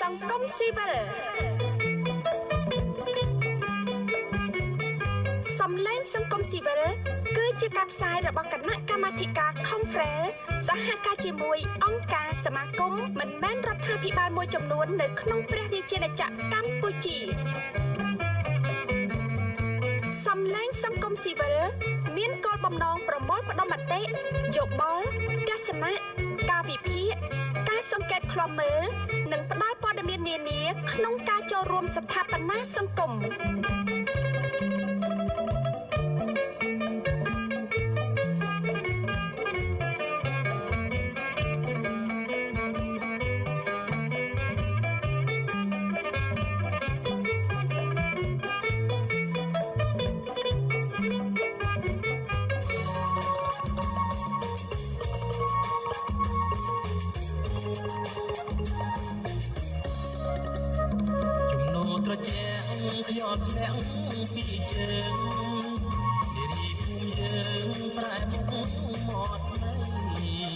សង្គមស៊ីវិលសំឡេងសង្គមស៊ីវិលគឺជាការផ្សាយរបស់គណៈកម្មាធិការ Conference សហការជាមួយអង្គការសមាគមមិនមែនរដ្ឋាភិបាលមួយចំនួននៅក្នុងព្រះរាជាណាចក្រកម្ពុជាសំឡេងសង្គមស៊ីវិលមានគោលបំណងប្រមូលផ្ដុំមតិយោបល់ទស្សនៈការវិភាគការសង្កេតឃ្លាំមើលនិងផ្ដល់ព័ត៌មាននានាក្នុងការចូលរួមស្ថាបនាសង្គមខ្ញុំធ្លាក់ពីជើងនារីភូមិយើងប្រែមុខមក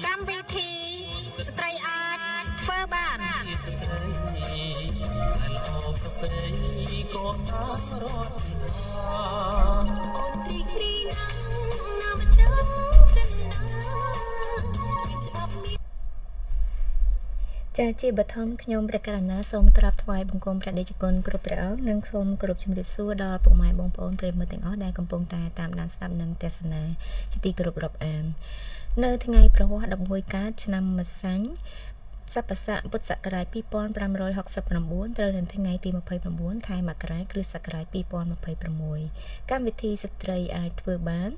កម្មវិធីស្ត្រីអាចធ្វើបានស្ត្រីតែល្អប្រពៃក៏សារត់អូនព្រីគ្រីណាស់ណាមចៅចិនណាច្បាប់នេះចាជាបឋមខ្ញុំព្រះករុណាសូមក្រាបថ្វាយបង្គំព្រះដេចគុណគ្រប់ព្រះអង្គនិងសូមគោរពជំរាបសួរដល់ពុកម៉ែបងប្អូនប្រិយមិត្តទាំងអស់ដែលកំពុងតែតាមដានស្ដាប់និងទស្សនាជាទីគោរពរាប់អាននៅថ្ងៃប្រហ័ស11កើតឆ្នាំម្សាញ់សព្វស័កពុទ្ធសករាជ2569ត្រូវនៅថ្ងៃទី29ខែមករាគ្រិស្តសករាជ2026កម្មវិធីស្ត្រីអាចធ្វើបាន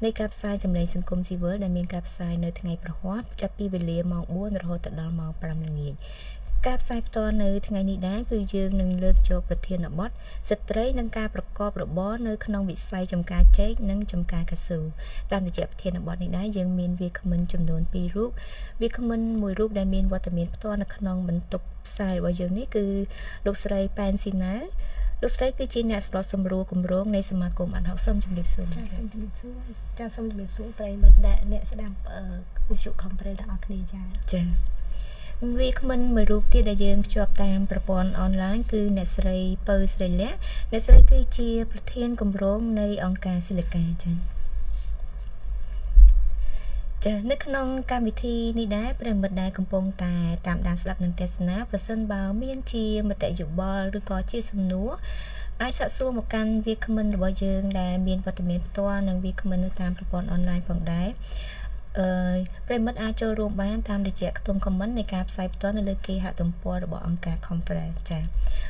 នៃការផ្សាយសម្លេងសង្គមស៊ីវិលដែលមានការផ្សាយនៅថ្ងៃប្រហ័សចាប់ពីវេលាម៉ោង4រហូតដល់ម៉ោង5ល្ងាចការផ្សាយផ្ទាល់នៅថ្ងៃនេះដែរគឺយើងនឹងលើកយកប្រធានបទស្ត្រីនិងការប្រកបរបរនៅក្នុងវិស័យចំការចេកនិងចំការកៅស៊ូតាមរយៈប្រធានបទនេះដែរយើងមានវាគ្មិនចំនួន2រូបវាគ្មិនមួយរូបដែលមានវត្តមានផ្ទាល់នៅក្នុងបន្ទប់ផ្សាយរបស់យើងនេះគឺលោកស្រីប៉ែនស៊ីណាលោកស្រីគឺជាអ្នកសម្របសម្រួលគម្រោងនៃសមាគមអាត់ហុកសូមជម្រាបសួរចាសូមជម្រាបសួរចាសូមជម្រាបសួរប្រិយមិត្តអ្នកស្ដាប់វិទ្យុខំប្រេលទាំងអស់គ្នាចាវាគ្មិនមួយរូបទៀតដែលយើងភ្ជាប់តាមប្រព័ន្ធអនឡាញគឺអ្នកស្រីពៅស្រីលក្ខអ្នកស្រីគឺជាប្រធានគម្រោងនៃអង្គការស៊ីលីកាចានៅក្នុងកម្មវិធីនេះដែរប្រិយមិត្តដែលកំពុងតែតាមដានស្ដាប់និងទស្សនាប្រសិនបើមានជាមតិយោបល់ឬក៏ជាសំណួរអាចសាកសួរមកកាន់វាគ្មិនរបស់យើងដែលមានវត្តមានផ្ទាល់និងវាគ្មិននៅតាមប្រព័ន្ធអនឡាញផងដែរប្រិមិត្តអាចចូលរួមបានតាមរយៈខ្ទង់ comment នៃការផ្សាយផ្ទាល់នៅលើគេហទំព័ររបស់អង្គការ Conference ចា៎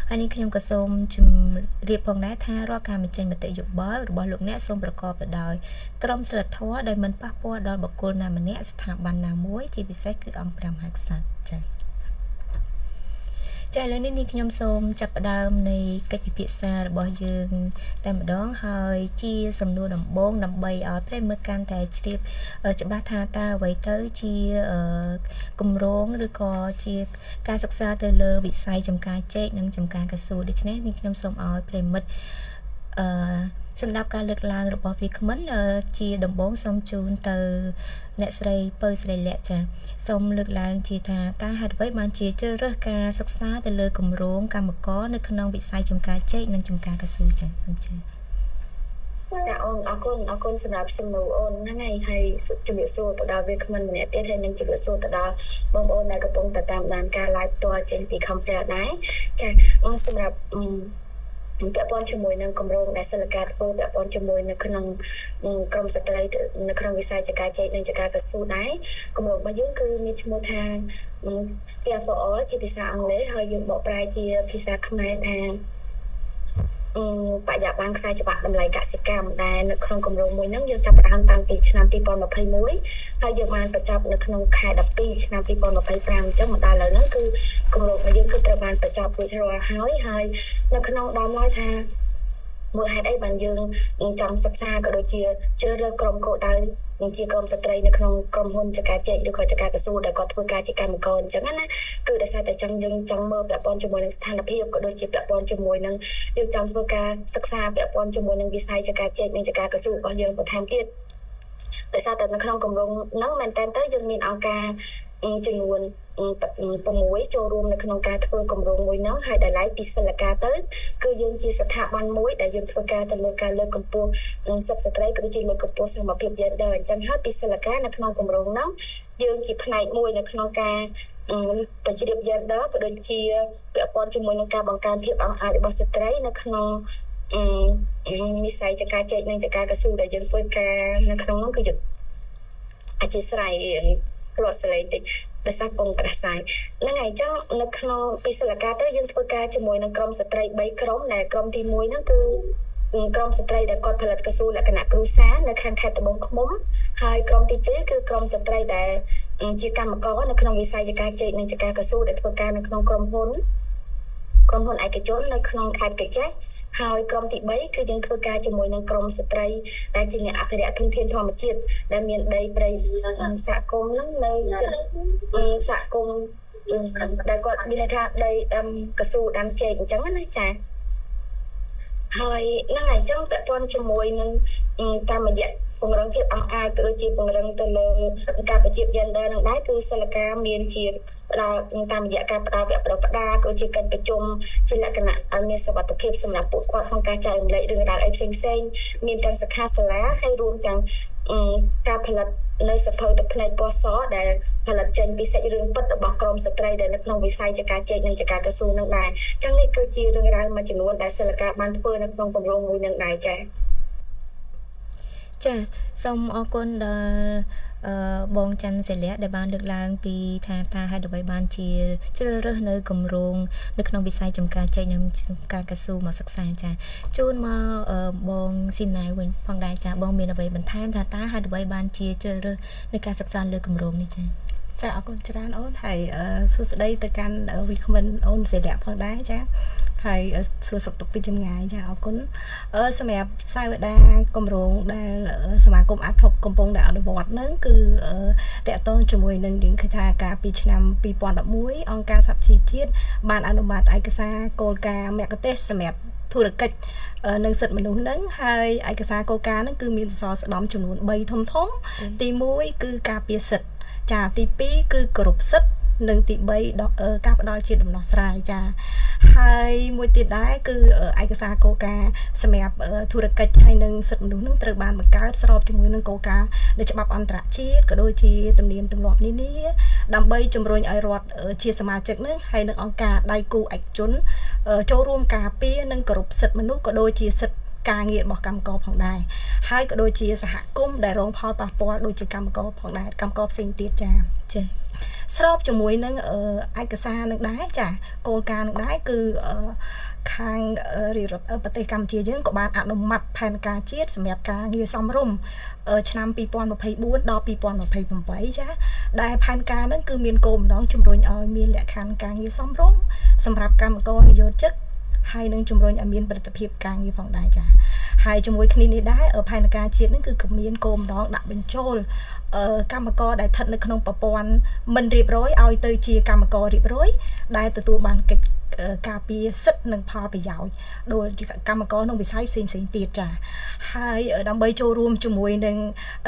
ហើយនេះខ្ញុំក៏សូមជម្រាបផងដែរថារាល់ការបញ្ចេញមតិយោបល់របស់លោកអ្នកសូមប្រកបទៅដោយក្រមសីលធម៌ដោយមិនប៉ះពាល់ដល់បុគ្គលណាម្នាក់ស្ថាប័នណាមួយជាពិសេសគឺអង្គព្រះមហាក្សត្រចា៎ឥឡូវនេះខ្ញុំសូមចាប់ផ្ដើមនៃកិច្ចពិភាក្សារបស់យើងតែម្ដងហើយជាសំណួរដំបូងដើម្បីឲ្យប្រិយមិត្តកាន់តែជ្រាបច្បាស់ថាតើអ្វីទៅជាគម្រោងឬក៏ជាការសិក្សាទៅលើវិស័យចំការចេកនិងចំការកៅស៊ូដូច្នេះខ្ញុំសូមឲ្យប្រិយមិត្តសម្រាប់ការលើកឡើងរបស់វាគ្មិនជាដំបូងសូមជូនទៅអ្នកស្រីពៅស្រីលក្ខចាសូមលើកឡើងជាថាតើហេតុអ្វីបានជាជ្រើសរើសការសិក្សាទៅលើគម្រោងកម្មករនៅក្នុងវិស័យចំការចេកនិងចំការកៅស៊ូចាសូមជឿចាអូនអរគុណសម្រាប់សំណួរអូនហ្នឹងហើយជំរាបសួរទៅដល់វាគ្មិនម្នាក់ទៀតហើយនឹងជំរាបសួរទៅដល់បងប្អូនដែលកំពុងតែតាមដានការ live ផ្ទាល់ចេញពី Conference ដែរចាសម្រាប់ពាក់ព័ន្ធជាមួយនឹងគម្រោងដែលសិលកាធ្វើពាក់ព័ន្ធជាមួយនៅក្នុងក្រមស្ត្រីនៅក្នុងវិស័យចការចេកនិងចការកៅស៊ូដែរគម្រោងរបស់យើងគឺមានឈ្មោះថា Fair for All ជាភាសាអង់គ្លេសហើយយើងបកប្រែជាភាសាខ្មែរថាបញ្ញាបានខ្សែច្បាប់តម្លៃកសិកម្មដែលនៅក្នុងគម្រោងមួយហ្នឹងយើងចាប់ផ្ដើមតាំងពីឆ្នាំ2021ហើយយើងបានបញ្ចប់នៅក្នុងខែ12ឆ្នាំ2025អញ្ចឹងមកដល់ឥឡូវហ្នឹងគឺគម្រោងរបស់យើងគឺត្រូវបានបញ្ចប់រួចរាល់ហើយនៅក្នុងដំណើរថាមូលហេតុអីបានយើងចង់សិក្សាក៏ដូចជាជ្រើសរើសក្រុមគោលដៅនឹងជាក្រុមស្ត្រីនៅក្នុងក្រុមហ៊ុនចការចេកឬក៏ចការកៅស៊ូដែលគាត់ធ្វើការជាកម្មករអញ្ចឹងណាគឺដោយសារតែយើងចង់មើលពាក់ព័ន្ធជាមួយនឹងស្ថានភាពក៏ដូចជាពាក់ព័ន្ធជាមួយនឹងយើងចង់ធ្វើការសិក្សាពាក់ព័ន្ធជាមួយនឹងវិស័យចការចេកនិងចការកៅស៊ូរបស់យើងបន្ថែមទៀត ដោយសារតែនៅក្នុងគម្រោងហ្នឹងមែនតើទៅយើងមានអង្គការចំនួន6ចូលរួមនៅក្នុងការធ្វើគម្រោងមួយហ្នឹងហើយដែលឡែកពីសិលកាទៅគឺយើងជាស្ថាប័នមួយដែលយើងធ្វើការទៅលើការលើកកម្ពស់សិទ្ធិស្ត្រីក៏ដូចជាលើកកម្ពស់សមភាព gender អញ្ចឹងហើយពីសិលកានៅក្នុងគម្រោងហ្នឹងយើងជាផ្នែកមួយនៅក្នុងការបញ្ជ្រាប gender ក៏ដូចជាពាក់ព័ន្ធជាមួយនឹងការបង្កើនភាពអង្អាចរបស់ស្ត្រីនៅក្នុងវិស័យចការចែកនិងចការកស៊ូដែលយើងធ្វើការនៅក្នុងនោះគឺយើងអធិស្ឋានផ្លត់សលេងតិចដោយសារពងផ្ដាសាយហ្នឹងហើយអញ្ចឹងនៅក្នុងពីសិលកាទៅយើងធ្វើការជាមួយនឹងក្រុមស្ត្រី3ក្រុមដែលក្រុមទី1ហ្នឹងគឺក្រុមស្ត្រីដែលគាត់ផលិតកស៊ូលក្ខណៈគ្រួសារនៅខាងខេត្តត្បូងឃ្មុំហើយក្រុមទី2គឺក្រុមស្ត្រីដែលជាកម្មករនៅក្នុងវិស័យចការចែកនិងចការកស៊ូដែលធ្វើការនៅក្នុងក្រុមហ៊ុនឯកជននៅក្នុងខេត្តកញ្ចេះហើយក្រុមទី3គឺយើងធ្វើការជាមួយនឹងក្រុមស្ត្រីដែលជាអ្នកអភិរក្សធនធានធម្មជាតិដែលមានដីព្រៃសហគមន៍ហ្នឹងនៅសហគមន៍ដែលគាត់មានថាដីកស៊ូដាំចេកអញ្ចឹងណាចាហើយហ្នឹងហើយអញ្ចឹងពាក់ព័ន្ធជាមួយនឹងតាមរយៈពង្រឹងភាពអង្អាចក៏ដូចជាពង្រឹងទៅលើការបញ្ជា gender នឹងដែរគឺសិលកាមានជាផ្ដល់តាមរយៈការផ្ដល់វគ្គបណ្ដុះបណ្ដាលក៏ជាកិច្ចប្រជុំជាលក្ខណៈឲ្យមានសុវត្ថិភាពសម្រាប់ពួកគាត់ក្នុងការចែករំលែករឿងរ៉ាវអីផ្សេងៗមានទាំងសិក្ខាសាលាហើយរួមទាំងការផលិតនៅសភៅទឹកភ្នែកពណ៌សដែលផលិតចេញពីសាច់រឿងពិតរបស់ក្រុមស្ត្រីដែលនៅក្នុងវិស័យចការចែកនិងចការកស៊ូនឹងដែរអញ្ចឹងនេះគឺជារឿងរ៉ាវមួយចំនួនដែលសិលកាបានធ្វើនៅក្នុងគម្រោងមួយនឹងដែរចា៎ចាសូមអរគុណដល់បងច័ន្ទសិលៈដែលបានលើកឡើងពីថាហេតុអ្វីបានជាជ្រើសរើសនៅគម្រោងនៅក្នុងវិស័យចំការចែកនិងការកស៊ូមកសិក្សាចាជូនមកបងស៊ីណៅវិញផងដែរចាបងមានអ្វីបន្ថែមថាតើហេតុអ្វីបានជាជ្រើសរើសនៅការសិក្សាលើគម្រោងនេះចាចាអរគុណច្រើនអូនហើយសួស្ដីទៅកាន់វីក្មិនអូនសិលៈផងដែរចាហើយសួរសុខទុក្ខពីចម្ងាយចាអរគុណសម្រាប់សាវតាគម្រោងដែលសមាគមអាត់ហុកកំពុងតែអនុវត្តហ្នឹងគឺតកតងជាមួយនឹងយើងឃើញថាការពីឆ្នាំ2011អង្គការសហជីវជាតិបានអនុម័តឯកសារគោលការណ៍មគ្គុទ្ទេសក៍សម្រាប់ធុរកិច្ចនិងសិទ្ធិមនុស្សហ្នឹងហើយឯកសារគោលការណ៍ហ្នឹងគឺមានសរស្តម្ភចំនួន3ធំទី1គឺការពារសិទ្ធិចាទី2គឺគោរពសិទ្ធិនិងទី3ការផ្ដល់ជាដំណោះស្រាយចាហើយមួយទៀតដែរគឺឯកសារគោលការណ៍សម្រាប់ធុរកិច្ចហើយនិងសិទ្ធិមនុស្សនឹងត្រូវបានបង្កើតស្របជាមួយនឹងគោលការណ៍នៃច្បាប់អន្តរជាតិក៏ដូចជាទំនៀមទម្លាប់នានាដើម្បីជំរុញឲ្យរដ្ឋជាសមាជិកនឹងហើយនឹងអង្គការដៃគូឯកជនចូលរួមការពារនិងគោរពសិទ្ធិមនុស្សក៏ដូចជាសិទ្ធិការងាររបស់កម្មករផងដែរហើយក៏ដូចជាសហគមន៍ដែលរងផលប៉ះពាល់ដូចជាកម្មករផងដែរកម្មករផ្សេងទៀតចាស្របជាមួយនឹងឯកសារនឹងដែរចាគោលការណ៍នឹងដែរគឺខាងរាជរដ្ឋប្រទេសកម្ពុជាយើងក៏បានអនុម័តផែនការជាតិសម្រាប់ការងារសមរម្យឆ្នាំ2024ដល់2028ចាដែលផែនការហ្នឹងគឺមានគោលបំណងជំរុញឲ្យមានលក្ខខណ្ឌការងារសមរម្យសម្រាប់កម្មករនិយោជិតហើយនឹងជំរុញឲ្យមានប្រតិភិបការងារផងដែរចាហើយជាមួយគ្នានេះដែរផែនការជាតិហ្នឹងគឺក៏មានគោលបំណងដាក់បញ្ចូលកម្មករដែលស្ថិតនៅក្នុងប្រព័ន្ធមិនរៀបរយឲ្យទៅជាកម្មកររៀបរយដែលទទួលបានកិច្ចការពារសិទ្ធិនិងផលប្រយោជន៍ដោយកម្មករក្នុងវិស័យផ្សេងៗទៀតចាហើយដើម្បីចូលរួមជាមួយនឹង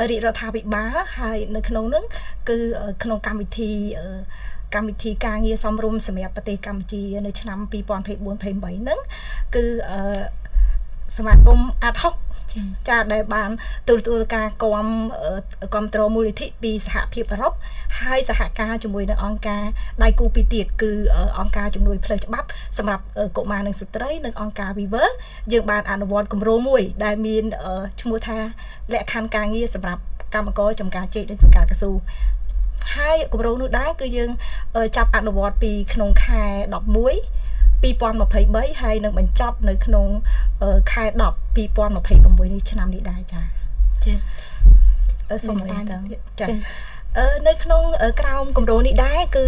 រាជរដ្ឋាភិបាលហើយនៅក្នុងហ្នឹងគឺក្នុងកម្មវិធីការងារសមរម្យសម្រាប់ប្រទេសកម្ពុជានៅឆ្នាំ2024-28ហ្នឹងគឺសមាគមអាត់ហុកចាដែលបានទទួលការគាំទ្រមូលនិធិពីសហភាពអឺរ៉ុបហើយសហការជាមួយនឹងអង្គការដៃគូពីរទៀតគឺអង្គការជំនួយផ្លូវច្បាប់សម្រាប់កុមារនិងស្ត្រីនិងអង្គការ Viver យើងបានអនុវត្តគម្រោងមួយដែលមានឈ្មោះថាលក្ខខណ្ឌការងារសម្រាប់កម្មករចំការជែកនិងចំការកស៊ូហើយគម្រោងនោះដែរគឺយើងចាប់អនុវត្តពីក្នុងខែ11 2023ហើយនឹងបញ្ចប់នៅក្នុងខែ10 2026នេះឆ្នាំនេះដែរចាសូមតាមចានៅក្នុងក្រោមគម្រោងនេះដែរគឺ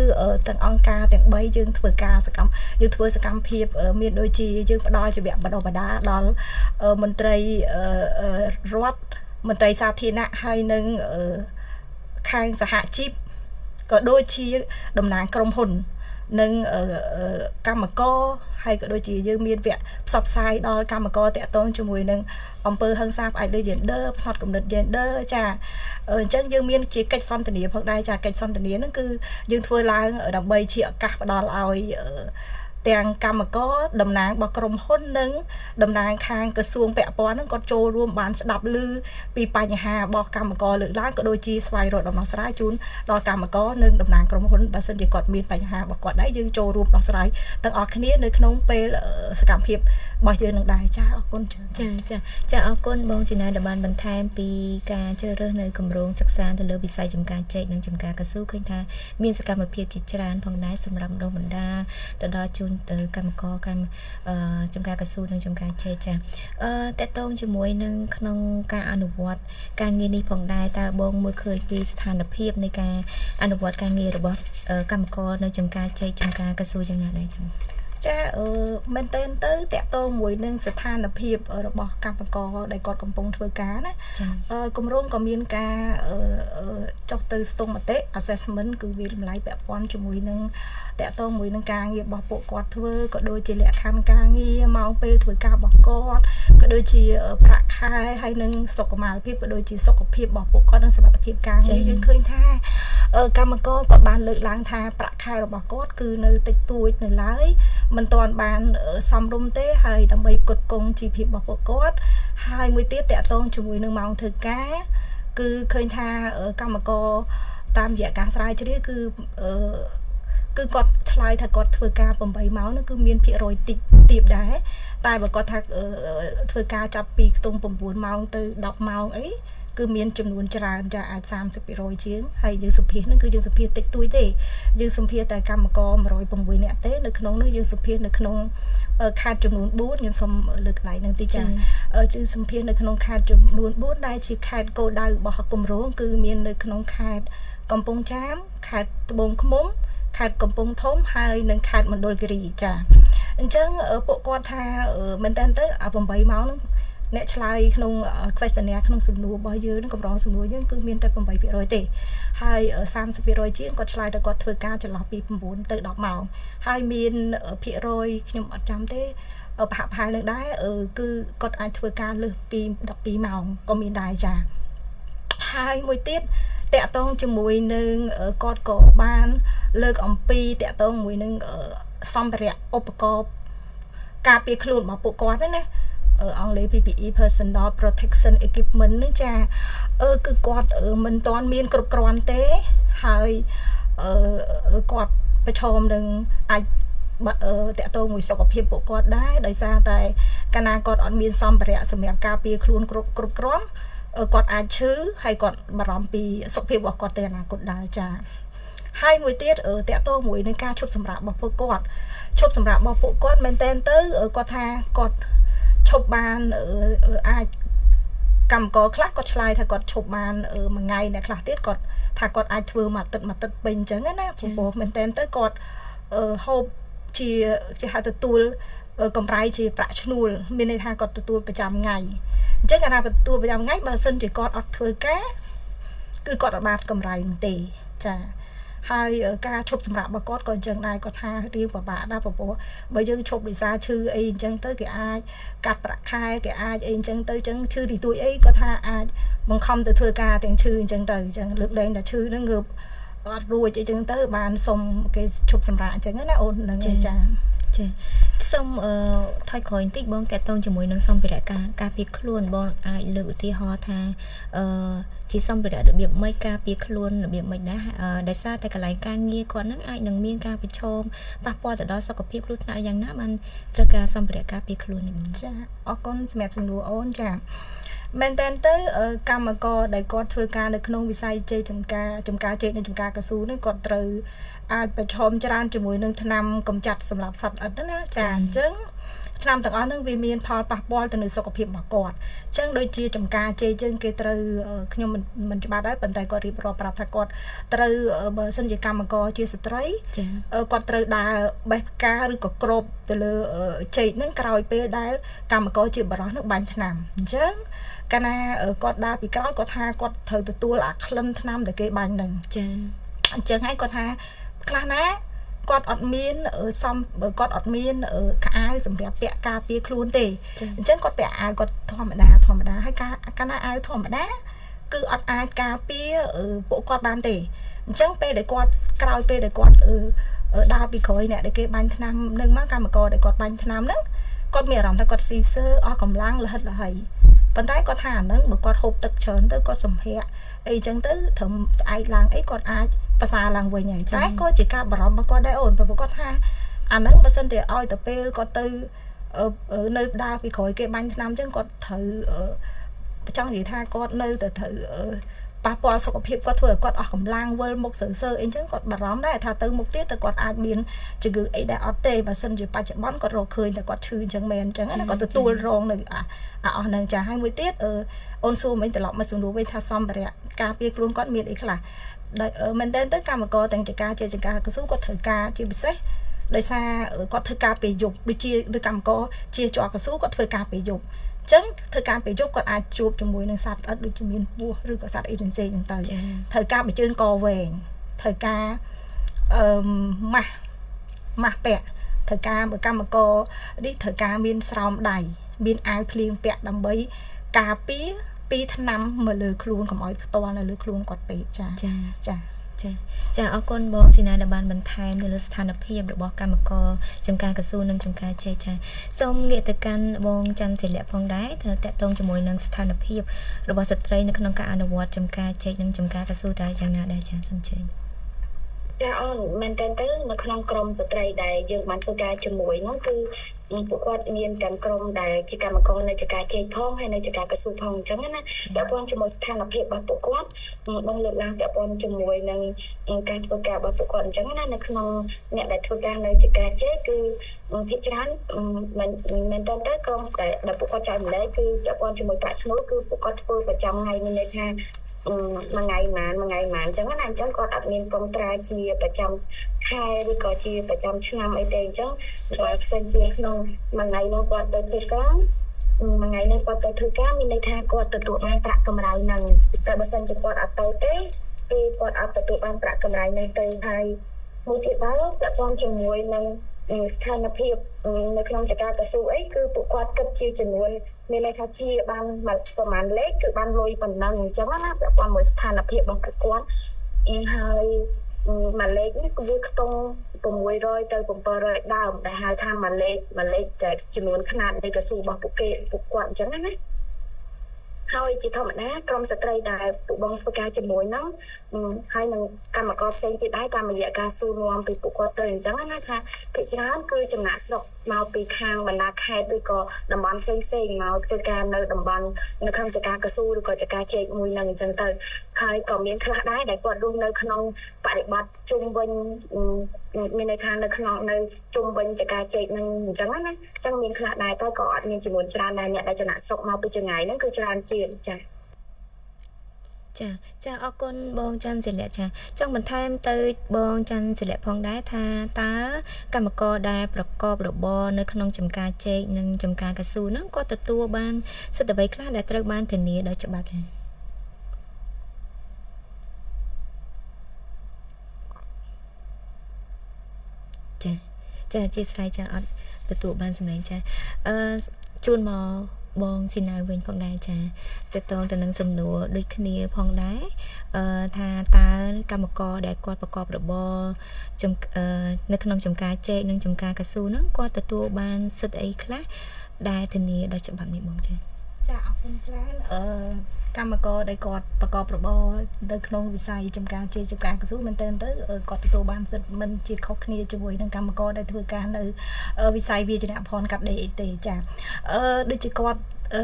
ទាំងអង្គការទាំង3យើងធ្វើសកម្មភាពមានដូចជាយើងផ្ដល់ជាវគ្គបណ្ដុះបណ្ដាលដល់មន្ត្រីរដ្ឋមន្ត្រីសាធារណៈហើយនឹងខាងសហជីពក៏ដូចជាតំណាងក្រុមហ៊ុន នឹងកម្មករហើយក៏ដូចជាយើងមានវគ្គផ្សព្វផ្សាយដល់កម្មករតាក់ទងជាមួយនឹងអំពើហិង្សាផ្អែកលើ gender ផ្នត់គំនិត gender ចាអញ្ចឹងយើងមានជាកិច្ចសន្ទនាផងដែរចាកិច្ចសន្ទនាហ្នឹងគឺយើងធ្វើឡើងដើម្បីជាឱកាសផ្ដល់ឲ្យទាំងកម្មករតំណាងរបស់ក្រុមហ៊ុននិងតំណាងខាងក្រសួងពាក់ព័ន្ធហ្នឹងគាត់ចូលរួមបានស្ដាប់ឮពីបញ្ហារបស់កម្មករលើកឡើងក៏ដូចជាស្វែងរកដំណោះស្រាយជូនដល់កម្មករនិងតំណាងក្រុមហ៊ុនបើសិនជាគាត់មានបញ្ហារបស់គាត់ដែរយើងចូលរួមដោះស្រាយទាំងអស់គ្នានៅក្នុងពេលសកម្មភាពរបស់យើងនឹងដែរចាអរគុណចាអរគុណបងស៊ីណាដែលបានបន្ថែមពីការជ្រើសរើសនៅគម្រោងសិក្សាទៅលើវិស័យចំការចេកនិងចំការកស៊ូឃើញថាមានសកម្មភាពជាច្រើនផងដែរសម្រាប់បណ្ដុះបណ្ដាលទៅដល់ជូនទៅកម្មករចំការកស៊ូនិងចំការចេកចាតកតងជាមួយនឹងក្នុងការអនុវត្តការងារនេះផងដែរតើបងមើលឃើញពីស្ថានភាពនៃការអនុវត្តការងាររបស់កម្មករនៅចំការចេកចំការកស៊ូយ៉ាងណាដែរចឹងចាមែនតើទៅតកតងមួយនឹងស្ថានភាពរបស់កម្មករដែលគាត់កំពុងធ្វើការណាគម្រោងក៏មានការចុះទៅស្ទង់មតិ assessment គឺវាតម្លៃពាក់ព័ន្ធជាមួយនឹងតកតងមួយនឹងការងាររបស់ពួកគាត់ធ្វើក៏ដូចជាលក្ខខណ្ឌការងារម៉ោងពេលធ្វើការរបស់គាត់ក៏ដូចជាប្រាក់ខែហើយនឹងសុខុមាលភាពក៏ដូចជាសុខភាពរបស់ពួកគាត់និងសមត្ថភាពការងារយើងឃើញថាកម្មករគាត់បានលើកឡើងថាប្រាក់ខែរបស់គាត់គឺនៅតិចតួចនៅឡើយមិនទាន់បានសមរម្យទេហើយដើម្បីផ្គត់ផ្គង់ជីវភាពរបស់ពួកគាត់ហើយមួយទៀតតកតងជាមួយនឹងម៉ោងធ្វើការគឺឃើញថាកម្មករតាមរយៈការស្រាវជ្រាវគឺគាត់ឆ្លើយថាគាត់ធ្វើការ8ម៉ោងនោះគឺមានភាគរយតិចទាបដែរតែបើគាត់ថាធ្វើការចាប់ពីខ្ទង់9ម៉ោងទៅ10ម៉ោងអីគឺមានចំនួនច្រើនចាអាច30%ជាងហើយយើងសម្ភាសហ្នឹងគឺយើងសម្ភាសតិចតួចទេយើងសម្ភាសតែកម្មករ106នាក់ទេនៅក្នុងនោះយើងសម្ភាសនៅក្នុងខេត្តចំនួន4ខ្ញុំសូមលើកកន្លែងហ្នឹងតិចចាយើងសម្ភាសនៅក្នុងខេត្តចំនួន4ដែលជាខេត្តគោលដៅរបស់គម្រោងគឺមាននៅក្នុងខេត្តកំពង់ចាមខេត្តត្បូងឃ្មុំខេត្តកំពង់ធំហើយនិងខេត្តមណ្ឌលគិរីចាអញ្ចឹងពួកគាត់ថាមែនតើទៅ8ម៉ោងហ្នឹងអ្នកឆ្លើយក្នុង questionnaire ក្នុងសំណួររបស់យើងនឹងកម្រងសំណួរយើងគឺមានតែ8%ទេហើយ30%ជាងគាត់ឆ្លើយថាគាត់ធ្វើការចន្លោះពី9ទៅ10ម៉ោងហើយមានភាគរយខ្ញុំអត់ចាំទេប្រហាក់ប្រហែលនឹងដែរគឺគាត់អាចធ្វើការលើសពី12ម៉ោងក៏មានដែរចាហើយមួយទៀតតកតងជាមួយនឹងគាត់ក៏បានលើកអំពីតកតងមួយនឹងសម្ភារៈឧបករណ៍ការពារខ្លួនរបស់ពួកគាត់ណាអង់គ្លេស PPE personal protection equipment ហ្នឹងចាគឺគាត់មិនទាន់មានគ្រប់គ្រាន់ទេហើយគាត់ប្រឈមនឹងអាចតកតងមួយសុខភាពពួកគាត់ដែរដោយសារតែកាលណាគាត់អត់មានសម្ភារៈសម្រាប់ការពារខ្លួនគ្រប់គ្រាន់គាត់អាចឈឺហើយគាត់បារម្ភពីសុខភាពរបស់គាត់ទៅអនាគតដែរចាហើយមួយទៀតតកតងមួយនឹងការឈប់សម្រាករបស់ពួកគាត់ឈប់សម្រាករបស់ពួកគាត់មែនតើទៅគាត់ថាគាត់ឈប់បានអាចកម្មករខ្លះគាត់ឆ្លើយថាគាត់ឈប់បានមួយថ្ងៃអ្នកខ្លះទៀតគាត់ថាគាត់អាចធ្វើមួយអាទិត្យពេញអញ្ចឹងណាព្រោះមែនតើទៅគាត់ហូបជាហៅទទួលកម្រៃជាប្រាក់ឈ្នួលមានន័យថាគាត់ទទួលប្រចាំថ្ងៃអញ្ចឹងកាលណាទទួលប្រចាំថ្ងៃបើសិនជាគាត់អត់ធ្វើការគឺគាត់អត់បានកម្រៃនោះទេចាហើយការឈប់សម្រាករបស់គាត់ក៏អញ្ចឹងដែរគាត់ថារៀងពិបាកដែរព្រោះបើយើងឈប់ដោយសារឈឺអីអញ្ចឹងទៅគេអាចកាត់ប្រាក់ខែគេអាចអីអញ្ចឹងទៅអញ្ចឹងឈឺទីទួយអីគាត់ថាអាចបង្ខំទៅធ្វើការទាំងឈឺអញ្ចឹងទៅអញ្ចឹងលើកលែងតែឈឺហ្នឹងងើបអត់រួចអីអញ្ចឹងទៅបានសុំគេឈប់សម្រាកអញ្ចឹងណាអូនហ្នឹងចាចាសូមថយក្រោយបន្តិចបងតកតងជាមួយនឹងសម្ភារៈការពារខ្លួនបងអាចលើកឧទាហរណ៍ថាជាសម្ភារៈរបៀបម៉េចការពារខ្លួនរបៀបម៉េចដែរដោយសារតែកន្លែងការងារគាត់ហ្នឹងអាចនឹងមានការប្រឈមប៉ះពាល់ទៅដល់សុខភាពគ្រោះថ្នាក់យ៉ាងណាបានត្រូវការសម្ភារៈការពារខ្លួននេះចាអរគុណសម្រាប់សំណួរអូនចាមែនតើទៅកម្មករដែលគាត់ធ្វើការនៅក្នុងវិស័យចេកចំការចេកនិងចំការកស៊ូនេះគាត់ត្រូវអាចប្រឈមច្រើនជាមួយនឹងថ្នាំកម្ចាត់សម្លាប់សត្វល្អិតណាចាអញ្ចឹងថ្នាំទាំងអស់ហ្នឹងវាមានផលប៉ះពាល់ទៅនឹងសុខភាពរបស់គាត់អញ្ចឹងដូចជាចំការចេកយើងគេត្រូវខ្ញុំមិនច្បាស់ដែរប៉ុន្តែគាត់រៀបរាប់ប្រាប់ថាគាត់ត្រូវបើសិនជាកម្មករជាស្ត្រីគាត់ត្រូវដើរបេះផ្កាឬក៏គ្របទៅលើចេកហ្នឹងក្រោយពេលដែលកម្មករជាបរិសុទ្ធនឹងបាញ់ថ្នាំអញ្ចឹងកាលណាគាត់ដើរពីក្រោយគាត់ថាគាត់ត្រូវទទួលអាក្លិនថ្នាំដែលគេបាញ់ហ្នឹងចាអញ្ចឹងហើយគាត់ថាខ្លះណា គាត់អត់មានសំគាត់អត់មានខោអាវសម្រាប់ពាក់ការពារខ្លួនទេអញ្ចឹងគាត់ពាក់អាវគាត់ធម្មតាហើយកាលណាអាវធម្មតាគឺអត់អាចការពារពួកគាត់បានទេអញ្ចឹងពេលដែលគាត់ក្រោយពេលដែលគាត់ដើរពីក្រោយអ្នកដែលគេបាញ់ថ្នាំនឹងមកកម្មករដែលគាត់បាញ់ថ្នាំហ្នឹងគាត់មានអារម្មណ៍ថាគាត់ស៊ីសើអស់កម្លាំងលហិតលហើយប៉ុន្តែគាត់ថាអាហ្នឹងបើគាត់ហូបទឹកច្រើនទៅគាត់សម្ភារអីចឹងទៅត្រឹមស្អែកឡើងអីគាត់អាចប្រសើរឡើងវិញហើយតែក៏ជាការបារម្ភរបស់គាត់ដែរអូនព្រោះគាត់ថាអាហ្នឹងបើសិនតែឲ្យទៅពេលគាត់ទៅនៅដើរពីក្រោយគេបាញ់ថ្នាំចឹងគាត់ត្រូវចង់និយាយថាគាត់នៅតែត្រូវប៉ះពាល់សុខភាពគាត់ធ្វើឲ្យគាត់អស់កម្លាំងវិលមុខសើអីចឹងគាត់បារម្ភដែរថាទៅមុខទៀតតែគាត់អាចមានជំងឺអីដែរអត់ទេបើសិនជាបច្ចុប្បន្នគាត់រកឃើញតែគាត់ឈឺអញ្ចឹងមែនអញ្ចឹងណាគាត់ទទួលរងនៅអស់នឹងចាហើយមួយទៀតអូនសួរមិញត្រឡប់មកសំណួរវិញថាសម្ភារៈការពារខ្លួនគាត់មានអីខ្លះមែនតើទៅកម្មករទាំងចការជាចការកស៊ូគាត់ត្រូវការជាពិសេសដោយសារគាត់ធ្វើការពេលយប់ដូចជាកម្មករជាចកស៊ូគាត់ធ្វើការពេលយប់ចឹងធ្វើការពេលយប់គាត់អាចជួបជាមួយនឹងសត្វល្អិតដូចជាមានពស់ឬក៏សត្វអីផ្សេងៗហ្នឹងទៅត្រូវការបញ្ជើងកវែងត្រូវការម៉ាស់ពាក់ត្រូវការបើកម្មករនេះត្រូវការមានស្រោមដៃមានអាវភ្លៀងពាក់ដើម្បីការពារពីថ្នាំមកលើខ្លួនកុំឲ្យផ្ទាល់នៅលើខ្លួនគាត់ពេកចាអរគុណបងស៊ីណាដែលបានបន្ថែមនៅលើស្ថានភាពរបស់កម្មករចំការកស៊ូនិងចំការជ័យចាសូមងាកទៅកាន់បងច័ន្ទសិលៈផងដែរតកតងជាមួយនឹងស្ថានភាពរបស់ស្ត្រីនៅក្នុងការអនុវត្តចំការជ័យនិងចំការកស៊ូតើយ៉ាងណាដែរចាសូមជឿចាអូនមែនតើនៅក្នុងក្រមស្ត្រីដែលយើងបានធ្វើការជាមួយហ្នឹងគឺពួកគាត់មានទាំងក្រុមដែលជាកម្មករនៅចការជ័យផងហើយនៅចការកស៊ូផងអញ្ចឹងណាពាក់ព័ន្ធជាមួយស្ថានភាពរបស់ពួកគាត់បងលើកឡើងពាក់ព័ន្ធជាមួយនឹងការធ្វើការរបស់ពួកគាត់អញ្ចឹងណានៅក្នុងអ្នកដែលធ្វើការនៅចការជ័យគឺភាគច្រើនមែនតើក្រុមដែលពួកគាត់ចែកម្លែកគឺពាក់ព័ន្ធជាមួយប្រាក់ឈ្នួលគឺពួកគាត់ធ្វើប្រចាំថ្ងៃមានន័យថាមួយថ្ងៃម៉ានអញ្ចឹងណាអញ្ចឹងគាត់អត់មានកុងត្រាជាប្រចាំខែឬក៏ជាប្រចាំឆ្នាំអីទេអញ្ចឹងបើផ្សេងជាក្នុងមួយថ្ងៃនោះគាត់ទៅធ្វើការមានន័យថាគាត់ទទួលបានប្រាក់កម្រៃហ្នឹងតែបើសិនជាគាត់អត់ទៅទេគឺគាត់អត់ទទួលបានប្រាក់កម្រៃហ្នឹងទៅហើយមួយទៀតដែរពាក់ព័ន្ធជាមួយនឹងស្ថានភាពនៅក្នុងចការកស៊ូអីគឺពួកគាត់គិតជាចំនួនមានន័យថាជាបានប្រហែលលេខគឺបានលុយប៉ុណ្ណឹងអញ្ចឹងណាពាក់ព័ន្ធមួយស្ថានភាពរបស់ពួកគាត់ហើយមួយលេខនេះគឺវាខ្ទង់600ទៅ700ដើមដែលហៅថាមួយលេខតែចំនួនຂະຫນາດនៃកស៊ូរបស់ពួកគាត់អញ្ចឹងណាហើយជាធម្មតាក្រុមស្ត្រីដែលពួកបងធ្វើការជាមួយហ្នឹងហើយនឹងកម្មករផ្សេងទៀតដែរតាមរយៈការសួរនាំពីពួកគាត់ទៅអញ្ចឹងណាថាភាគច្រើនគឺចំណាក់ស្រុកមកពីខាងបណ្ដាខេត្តឬក៏តំបន់ផ្សេងមកធ្វើការនៅតំបន់នៅក្នុងចការកស៊ូឬក៏ចការជែកមួយហ្នឹងអញ្ចឹងទៅហើយក៏មានខ្លះដែរដែលគាត់រស់នៅក្នុងបរិបទជុំវិញមានន័យថានៅក្នុងនៅជុំវិញចការជែកហ្នឹងអញ្ចឹងណាអញ្ចឹងមានខ្លះដែរតែក៏អត់មានចំនួនច្រើនដែរអ្នកដែលចំណាក់ស្រុកមកពីចម្ងាយហ្នឹងគឺច្រើនជាងចាអរគុណបងច័ន្ទសិលៈចាចង់បន្ថែមទៅបងច័ន្ទសិលៈផងដែរថាតើកម្មករដែលប្រកបរបរនៅក្នុងចំការជែកនិងចំការកស៊ូហ្នឹងគាត់ទទួលបានសិទ្ធិអ្វីខ្លះដែលត្រូវបានធានាដោយច្បាប់ចាជាស្រ័យចាអត់ទទួលបានសម្លេងចាជូនមកបងស៊ីណាវិញផងដែរចាតើតងទៅនឹងសំណួរដូចគ្នាផងដែរថាតើកម្មករដែលគាត់ប្រកបរបរនៅក្នុងចំការជែកនិងចំការកស៊ូហ្នឹងគាត់ទទួលបានសិទ្ធិអីខ្លះដែលធានាដោយច្បាប់នេះបងចាអរគុណច្រើនកម្មករដែលគាត់ប្រកបរបរនៅក្នុងវិស័យចំការជ័យចំការកស៊ូមែនតើគាត់ទទួលបានសិទ្ធិមិនជាខុសគ្នាជាមួយនឹងកម្មករដែលធ្វើការនៅវិស័យវាជនភ័ណ្ឌកាត់ដេរអីទេចាដូចជាគាត់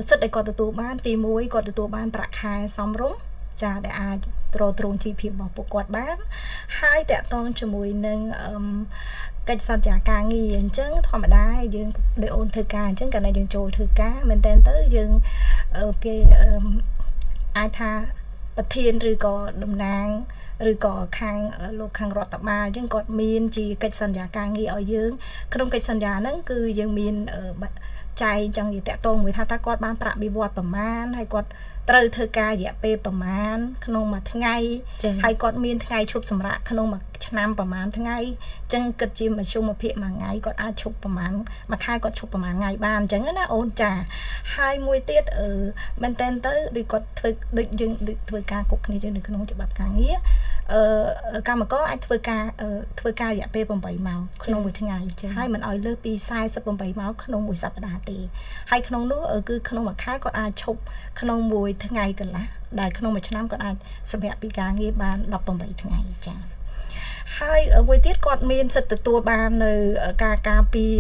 សិទ្ធិដែលគាត់ទទួលបានទី1គាត់ទទួលបានប្រាក់ខែសមរម្យចាដែលអាចទ្រទ្រង់ជីវភាពរបស់ពួកគាត់បានហើយតកតងជាមួយនឹងកិច្ចសន្យាការងារអញ្ចឹងធម្មតាយើងដូចអូនធ្វើការអញ្ចឹងកាលណាយើងចូលធ្វើការមែនតើយើងគេអាចថាប្រធានឬក៏តំណាងឬក៏ខាងលោកខាងរដ្ឋបាលអញ្ចឹងគាត់មានជាកិច្ចសន្យាការងារឲ្យយើងក្នុងកិច្ចសន្យាហ្នឹងគឺយើងមាន ចែកអញ្ចឹងនិយាយតាក់ទងមួយថាតើគាត់បានប្រាក់បៀវត្សប្រមាណហើយគាត់ត្រូវធ្វើការរយៈពេលប្រមាណក្នុងមួយថ្ងៃហើយគាត់មានថ្ងៃឈប់សម្រាកក្នុងមួយឆ្នាំប្រមាណថ្ងៃអញ្ចឹងគិតជាមធ្យមភាពមួយថ្ងៃគាត់អាចឈប់ប្រមាណមួយខែគាត់ឈប់ប្រមាណថ្ងៃបានអញ្ចឹងណាអូនចាហើយមួយទៀតមែនតើទៅដូចគាត់ធ្វើដូចយើងធ្វើការគ្រប់គ្នាយើងនៅក្នុងច្បាប់ការងារកម្មករអាចធ្វើការរយៈពេល8ម៉ោងក្នុងមួយថ្ងៃហើយមិនឲ្យលើសពី48ម៉ោងក្នុងមួយសប្តាហ៍ទេហើយក្នុងនោះគឺក្នុងមួយខែគាត់អាចឈប់ក្នុងមួយថ្ងៃកន្លះដែលក្នុងមួយឆ្នាំគាត់អាចសម្រាប់ពីការងារបាន18ថ្ងៃចា៎ហើយមួយទៀតគាត់មានសិទ្ធិទទួលបាននៅការពារ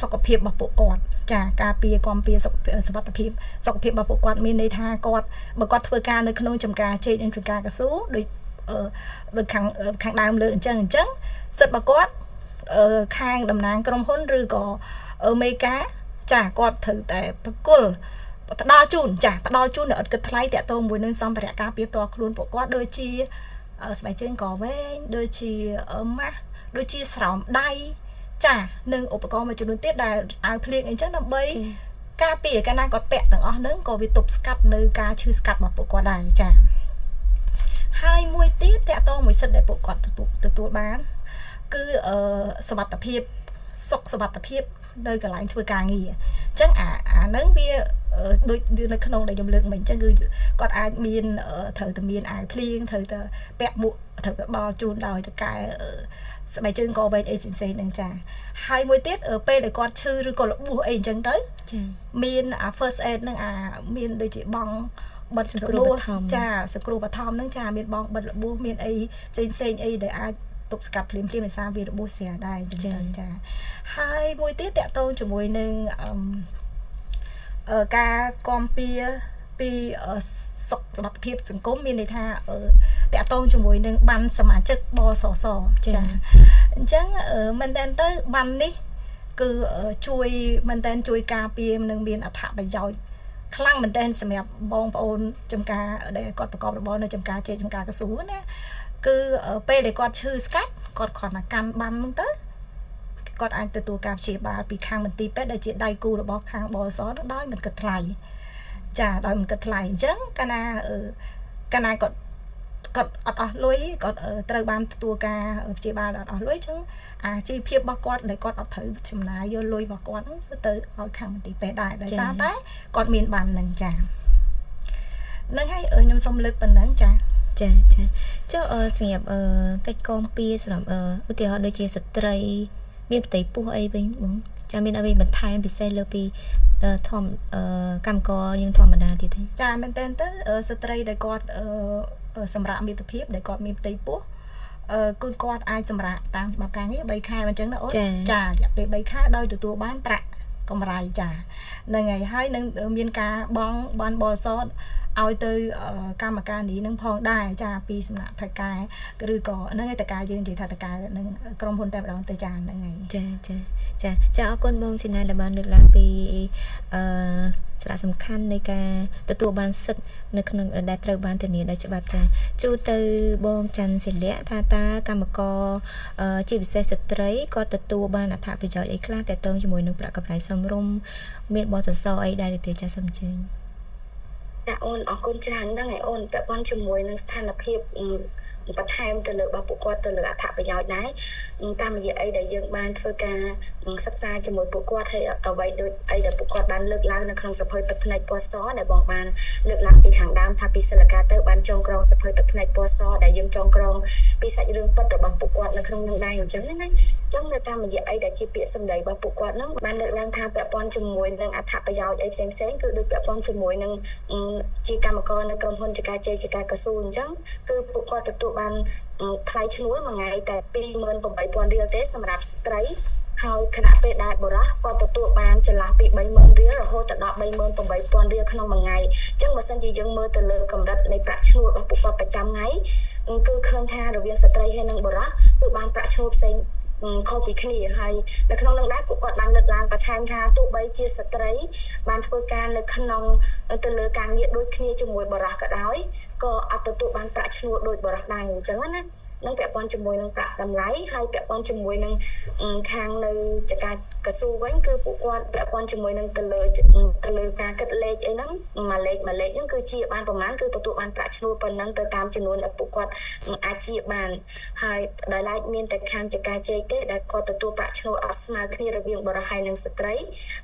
សុខភាពរបស់ពួកគាត់ចាការពារគាំពារសុខភាពរបស់ពួកគាត់មានន័យថាគាត់បើគាត់ធ្វើការនៅក្នុងចំការចេកនិងចំការកស៊ូដូចខាងដើមលើអញ្ចឹងសិទ្ធិរបស់គាត់ខាងតំណាងក្រុមហ៊ុនឬក៏មេការចាគាត់ត្រូវតែប្រគល់ផ្ដល់ជូននៅឥតគិតថ្លៃតាក់ទងមួយនឹងសម្ភារៈការពារផ្ទាល់ខ្លួនពួកគាត់ដូចជាស្បែកជើងកវែងដូចជាម៉ាស់ដូចជាស្រោមដៃចានិងឧបករណ៍មួយចំនួនទៀតដែលអាវភ្លៀងអីចឹងដើម្បីការពារកាលណាគាត់ពាក់ទាំងអស់ហ្នឹងក៏វាទប់ស្កាត់នៅការឈឺស្កាត់របស់ពួកគាត់ដែរចាហើយមួយទៀតតាក់ទងមួយសិទ្ធិដែលពួកគាត់ទទួលបានគឺសុខភាពនៅកន្លែងធ្វើការងារអញ្ចឹងអាហ្នឹងវាដូចនៅក្នុងដែលខ្ញុំលើកមិញអញ្ចឹងគឺគាត់អាចមានត្រូវតែមានអាវភ្លៀងត្រូវតែពាក់មួកត្រូវតែបោជូនដោយតកែស្បែកជើងក៏វែងអីផ្សេងៗហ្នឹងចាហើយមួយទៀតពេលដែលគាត់ឈឺឬក៏របួសអីអញ្ចឹងទៅចាមានអា first aid ហ្នឹងមានដូចជាបង់បិទសង្គ្រោះចាសង្គ្រោះបឋមហ្នឹងចាមានបងបិទរបួសមានអីផ្សេងអីដែលអាចទប់ស្កាត់ភ្លាមដោយសារវារបួសស្រាលដែរអញ្ចឹងចាហើយមួយទៀតតកតងជាមួយនឹងការគាំពារពីសុខភាពសង្គមមានន័យថាតកតងជាមួយនឹងបានសមាជិកបសសចាអញ្ចឹងមែនតើទៅបាននេះគឺជួយមែនតើជួយការពារនិងមានអត្ថប្រយោជន៍ខ្លាំងមែនតើសម្រាប់បងប្អូនចំការដែលគាត់ប្រកបរបរនៅចំការជេចំការកស៊ូណាគឺពេលដែលគាត់ឈឺស្កាត់គាត់គ្រាន់តែកាន់បានហ្នឹងទៅគាត់អាចទទួលការព្យាបាលពីខាងមន្ទីរពេទ្យដែលជាដៃគូរបស់ខាងបសដោយមិនគិតថ្លៃចាដោយមិនគិតថ្លៃអញ្ចឹងកាលណាគាត់អត់អស់លុយគាត់ត្រូវបានទទួលការព្យាបាលអត់អស់លុយអញ្ចឹងអាជីវភាពរបស់គាត់ដែលគាត់អត់ត្រូវចំណាយយកលុយរបស់គាត់ហ្នឹងទៅឲ្យខាងមន្ទីរពេទ្យដែរដោយសារតែគាត់មានបានហ្នឹងចាហ្នឹងហើយខ្ញុំសូមលើកប៉ុណ្ណឹងចាចុះសម្រាប់កិច្ចគាំពារសម្រាប់ឧទាហរណ៍ដូចជាស្ត្រីមានផ្ទៃពោះអីវិញបងចាមានអ្វីបន្ថែមពិសេសលើពីធម្មកម្មករយើងធម្មតាទៀតទេចាមែនតើទៅស្ត្រីដែលគាត់សម្រាប់មិត្តភាពដែលគាត់មានផ្ទៃពោះគឺគាត់អាចសម្រាប់តាមច្បាប់ការងារ3ខែអញ្ចឹងណាអូនចារយៈពេល3ខែដោយទទួលបានប្រាក់កម្រៃចាហ្នឹងហើយនឹងមានការបង់បានបសឲ្យទៅកម្មការនេះនឹងផងដែរចាពីសំណាក់ថៃកែឬក៏ហ្នឹងឯតកែយើងនិយាយថាតកែនឹងក្រុមហ៊ុនតែម្ដងទៅចាហ្នឹងហើយចាអរគុណបងស៊ីណាដែលបានលើកឡើងពីសារៈសំខាន់នៃការទទួលបានសិទ្ធិនៅក្នុងដែលត្រូវបានធានាដោយច្បាប់ចាជួទៅបងច័ន្ទសិលៈថាតើកម្មករជាពិសេសស្ត្រីគាត់ទទួលបានអត្ថប្រយោជន៍អីខ្លះតែតងជាមួយនឹងប្រាក់កម្រៃសមរម្យមានបទសរសរអីដែរទេចាសូមអញ្ជើញចាអូនអរគុណច្រើនហ្នឹងឯអូនពាក់ព័ន្ធជាមួយនឹងស្ថានភាពបន្ថែមទៅលើរបស់ពួកគាត់ទៅលើអត្ថប្រយោជន៍ដែរតាមរយៈអីដែលយើងបានធ្វើការសិក្សាជាមួយពួកគាត់ហើយអ្វីដូចអីដែលពួកគាត់បានលើកឡើងនៅក្នុងសភៅទឹកភ្នែកពណ៌សដែលបងបានលើកឡើងពីខាងដើមថាពីសិលកាទៅបានចងក្រងសភៅទឹកភ្នែកពណ៌សដែលយើងចងក្រងពីសាច់រឿងពិតរបស់ពួកគាត់នៅក្នុងនឹងដែរអញ្ចឹងណាអញ្ចឹងនៅតាមរយៈអីដែលជាពាក្យសម្ដីរបស់ពួកគាត់ហ្នឹងបានលើកឡើងថាពាក់ព័ន្ធជាមួយនឹងអត្ថប្រយោជន៍អីផ្សេងគឺដូចពាក់ព័ន្ធជាមួយនឹងជាកម្មករនៅក្រុមហ៊ុនចការជ័យចការកស៊ូអញ្ចឹងគឺពួកគាត់ទទួលបានថ្លៃឈ្នួលមួយថ្ងៃតែ 28,000 រៀលទេសម្រាប់ស្ត្រីហើយខណៈពេលដែលបុរសគាត់ទទួលបានចន្លោះពី 30,000 រៀលរហូតដល់ 38,000 រៀលក្នុងមួយថ្ងៃអញ្ចឹងបើសិនជាយើងមើលទៅលើកម្រិតនៃប្រាក់ឈ្នួលរបស់ពួកគាត់ប្រចាំថ្ងៃគឺឃើញថារវាងស្ត្រីហើយនិងបុរសគឺបានប្រាក់ឈ្នួលផ្សេងខុសពីគ្នាហើយនៅក្នុងនឹងដែរពួកគាត់បានលើកឡើងបន្ថែមថាទោះបីជាស្ត្រីបានធ្វើការនៅក្នុងទៅលើការងារដូចគ្នាជាមួយបុរសក៏ដោយក៏អត់ទទួលបានប្រាក់ឈ្នួលដូចបុរសដែរអញ្ចឹងណា នឹងពាក់ព័ន្ធជាមួយនឹងប្រាក់តម្លៃហើយពាក់ព័ន្ធជាមួយនឹងខាងនៅចការក្រសួងវិញគឺពួកគាត់ពាក់ព័ន្ធជាមួយនឹងទៅលើការគិតលេខអីហ្នឹងមួយលេខហ្នឹងគឺជាបានប្រមាណគឺទទួលបានប្រាក់ឈ្នួលប៉ុណ្ណឹងទៅតាមចំនួនដែលពួកគាត់អាចជាបានហើយដោយឡែកមានតែខាងចការជ័យទេដែលគាត់ទទួលប្រាក់ឈ្នួលអត់ស្មើគ្នារវាងបុរសហើយនិងស្ត្រី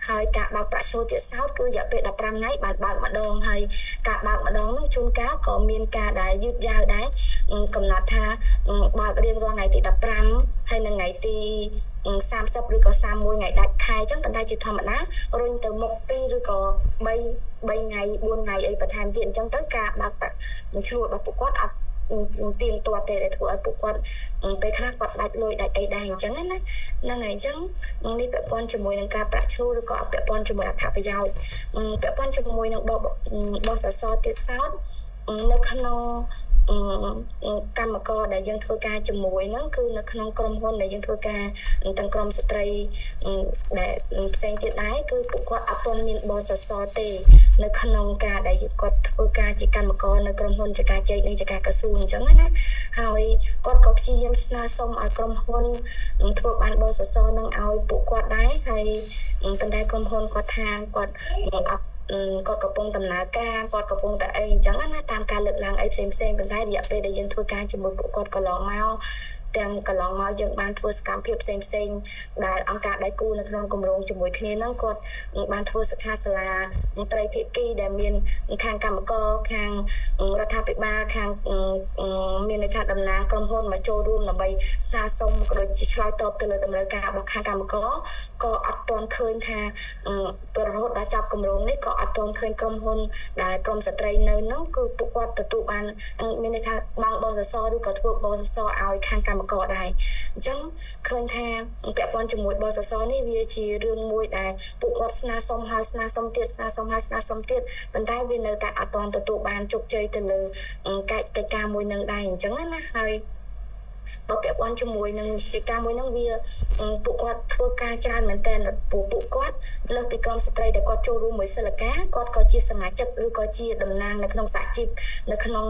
ហើយការបើកប្រាក់ឈ្នួលទៀតសោតគឺរយៈពេល15ថ្ងៃបានបើកម្ដងហើយការបើកម្ដងហ្នឹងជួនកាលក៏មានការដែលយឺតយ៉ាវដែរកំណត់ថាបើករៀងរាល់ថ្ងៃទី15ហើយនិងថ្ងៃទី30ឬក៏31ថ្ងៃដាច់ខែអញ្ចឹងប៉ុន្តែជាធម្មតារុញទៅមុខ2ឬក៏3ថ្ងៃ4ថ្ងៃអីបន្ថែមទៀតអញ្ចឹងទៅការបើកប្រាក់ឈ្នួលរបស់ពួកគាត់អត់ទៀងទាត់ទេដែលធ្វើឲ្យពួកគាត់ពេលខ្លះគាត់ដាច់លុយដាច់អីដែរអញ្ចឹងណាហ្នឹងហើយអញ្ចឹងនេះពាក់ព័ន្ធជាមួយនឹងការប្រាក់ឈ្នួលឬក៏ពាក់ព័ន្ធជាមួយអត្ថប្រយោជន៍ពាក់ព័ន្ធជាមួយនឹងបោះសសរទៀតសោតនៅក្នុងកម្មករដែលយើងធ្វើការជាមួយហ្នឹងគឺនៅក្នុងក្រុមហ៊ុនដែលយើងធ្វើការទាំងក្រុមស្ត្រីដែលផ្សេងទៀតដែរគឺពួកគាត់អត់ទាន់មានបទសរទេនៅក្នុងការដែលគាត់ធ្វើការជាកម្មករនៅក្រុមហ៊ុនចការជ័យនិងចការកស៊ូអញ្ចឹងណាហើយគាត់ក៏ព្យាយាមស្នើសុំឲ្យក្រុមហ៊ុនធ្វើបានបទសរនឹងឲ្យពួកគាត់ដែរហើយប៉ុន្តែក្រុមហ៊ុនគាត់ថាគាត់អត់គាត់កំពុងដំណើរការគាត់កំពុងតែអីអញ្ចឹងណាតាមការលើកឡើងអីផ្សេងប៉ុន្តែរយៈពេលដែលយើងធ្វើការជាមួយពួកគាត់កន្លងមកទាំងកន្លងមកយើងបានធ្វើសកម្មភាពផ្សេងដែលអង្គការដៃគូនៅក្នុងគម្រោងជាមួយគ្នាហ្នឹងគាត់បានធ្វើសិក្ខាសាលាត្រីភាគីដែលមានខាងកម្មករខាងរដ្ឋាភិបាលខាងមានន័យថាតំណាងក្រុមហ៊ុនមកចូលរួមដើម្បីស្នើសុំក៏ដូចជាឆ្លើយតបទៅលើតម្រូវការរបស់ខាងកម្មករក៏អត់ទាន់ឃើញថាប្រហូតដល់ចប់គម្រោងនេះក៏អត់ទាន់ឃើញក្រុមហ៊ុនដែលក្រុមស្ត្រីនៅនោះគឺពួកគាត់ទទួលបានមានន័យថាបងបសសឬក៏ធ្វើបសសឲ្យខាងកម្មករដែរអញ្ចឹងឃើញថាពាក់ព័ន្ធជាមួយបសសនេះវាជារឿងមួយដែលពួកគាត់ស្នើសុំហើយស្នើសុំទៀតស្នើសុំហើយស្នើសុំទៀតប៉ុន្តែវានៅតែអត់ទាន់ទទួលបានជោគជ័យទៅលើកិច្ចការមួយនឹងដែរអញ្ចឹងណាហើយបើពាក់ព័ន្ធជាមួយនឹងវិជាការមួយហ្នឹងវាពួកគាត់ធ្វើការច្រើនមែនតើពួកគាត់លើសពីក្រុមស្ត្រីដែលគាត់ចូលរួមមួយសិលកាគាត់ក៏ជាសមាជិកឬក៏ជាតំណាងនៅក្នុងសហជីពនៅក្នុង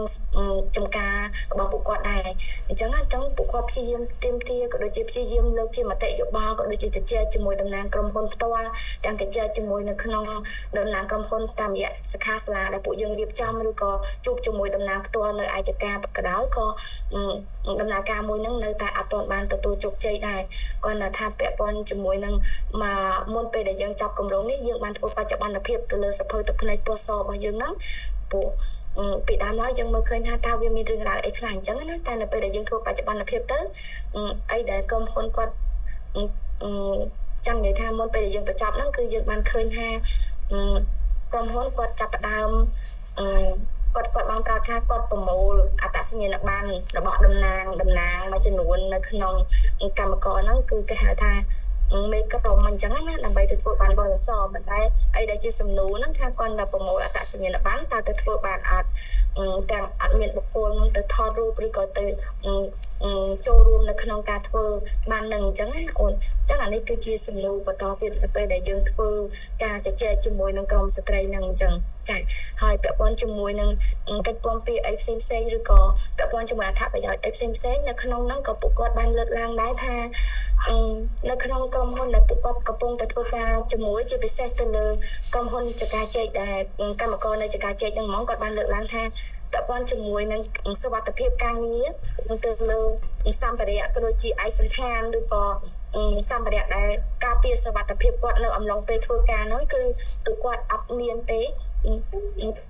ចំការរបស់ពួកគាត់ដែរអញ្ចឹងពួកគាត់ព្យាយាមទាមទារក៏ដូចជាព្យាយាមលើកជាមតិយោបល់ក៏ដូចជាជជែកជាមួយតំណាងក្រុមហ៊ុនផ្ទាល់ទាំងជជែកជាមួយនៅក្នុងតំណាងក្រុមហ៊ុនតាមរយៈសិក្ខាសាលាដែលពួកយើងរៀបចំឬក៏ជួបជាមួយតំណាងផ្ទាល់នៅឯចការក៏ដោយក៏ដំណើរការមួយហ្នឹងនៅតែអត់ទាន់បានទទួលជោគជ័យដែរគាត់ថាពាក់ព័ន្ធជាមួយនឹងមុនពេលដែលយើងចាប់គម្រោងនេះយើងបានធ្វើបច្ចុប្បន្នភាពទៅលើសភៅទឹកភ្នែកពណ៌សរបស់យើងហ្នឹងពួកពីដើមឡើយយើងមើលឃើញថាតើវាមានរឿងរ៉ាវអីខ្លះអញ្ចឹងណាតែនៅពេលដែលយើងធ្វើបច្ចុប្បន្នភាពទៅអីដែលក្រុមហ៊ុនគាត់ចាំនិយាយថាមុនពេលដែលយើងបញ្ចប់ហ្នឹងគឺយើងបានឃើញថាក្រុមហ៊ុនគាត់ចាប់ផ្ដើមគាត់បានប្រាប់ថាគាត់ប្រមូលអត្តសញ្ញាណប័ណ្ណរបស់តំណាងមួយចំនួននៅក្នុងកម្មករហ្នឹងគឺគេហៅថាមេក្រុមអញ្ចឹងណាដើម្បីទៅធ្វើបានបរិស័ទប៉ុន្តែអីដែលជាសំណួរហ្នឹងថាគាត់តែប្រមូលអត្តសញ្ញាណប័ណ្ណតើទៅធ្វើបានអត់ទាំងអត់មានបុគ្គលហ្នឹងទៅថតរូបឬក៏ទៅចូលរួមនៅក្នុងការធ្វើបាននឹងអញ្ចឹងណាអូនអញ្ចឹងអានេះគឺជាសំណួរបន្តទៀតទៅពេលដែលយើងធ្វើការជជែកជាមួយនឹងក្រុមស្ត្រីនឹងអញ្ចឹងចា៎ហើយពាក់ព័ន្ធជាមួយនឹងកិច្ចព្រមព្រៀងអីផ្សេងឬក៏ពាក់ព័ន្ធជាមួយអត្ថប្រយោជន៍អីផ្សេងនៅក្នុងហ្នឹងក៏ពួកគាត់បានលើកឡើងដែរថានៅក្នុងក្រុមហ៊ុនដែលពួកគាត់កំពុងតែធ្វើការជាមួយជាពិសេសទៅលើក្រុមហ៊ុនចការជ័យដែលកម្មករនៅចការជ័យហ្នឹងហ្មងគាត់បានលើកឡើងថាពាក់ព័ន្ធជាមួយនឹងសុវត្ថិភាពការងារទៅលើសម្ភារៈក៏ដូចជាឯកសណ្ឋានឬក៏សម្ភារៈដែលការពារសុវត្ថិភាពគាត់នៅអំឡុងពេលធ្វើការនោះគឺពួកគាត់អត់មានទេ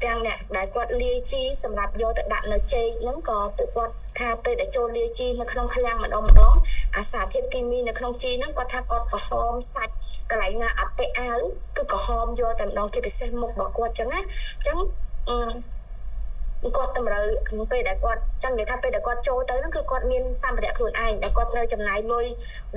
ទាំងអ្នកដែលគាត់លាយជីសម្រាប់យកទៅដាក់នៅចេកហ្នឹងក៏ពួកគាត់ថាពេលដែលចូលលាយជីនៅក្នុងឃ្លាំងម្ដងអាសារធាតុគីមីនៅក្នុងជីហ្នឹងគាត់ថាគាត់ក្រហមសាច់កន្លែងណាអត់ពាក់អាវគឺក្រហមយកតែម្ដងជាពិសេសមុខរបស់គាត់ចឹងណាចឹងគាត់តម្រូវពេលដែលគាត់ចង់និយាយថាពេលដែលគាត់ចូលទៅហ្នឹងគឺគាត់មានសម្ភារៈខ្លួនឯងដែលគាត់ត្រូវចំណាយលុយ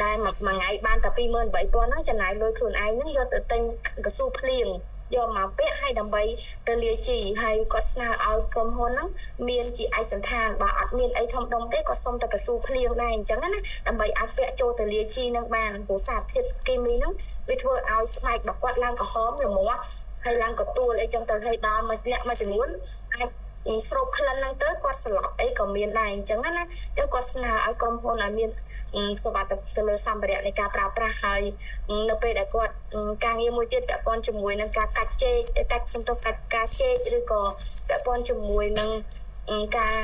ដែលមួយថ្ងៃបានតែ 28,000 ហ្នឹងចំណាយលុយខ្លួនឯងហ្នឹងយកទៅទិញកស៊ូភ្លៀងយកមកពាក់ឲ្យដើម្បីទៅលាយជីហើយគាត់ស្នើឲ្យក្រុមហ៊ុនហ្នឹងមានជាឯកសណ្ឋានបើអត់មានអីធំដុំទេគាត់សុំតែកស៊ូភ្លៀងដែរអញ្ចឹងណាដើម្បីអាចពាក់ចូលទៅលាយជីហ្នឹងបានព្រោះសារធាតុគីមីហ្នឹងវាធ្វើឲ្យស្បែករបស់គាត់ឡើងក្រហមល្មមហើយឡើងកទួលអីចឹងទៅឲ្យដល់អ្នកមួយចំនួនអាច ស្រូបក្លិនហ្នឹងទៅគាត់ស្លាប់អីក៏មានដែរអញ្ចឹងណាអញ្ចឹងគាត់ស្នើឲ្យក្រុមហ៊ុនឲ្យមានសុវត្ថិភាពទៅលើសម្ភារៈនៃការប្រើប្រាស់ហើយនៅពេលដែលគាត់ការងារមួយទៀតពាក់ព័ន្ធជាមួយនឹងការកាច់ចេកកាច់សំទុះកាច់ការចេកឬក៏ពាក់ព័ន្ធជាមួយនឹងការ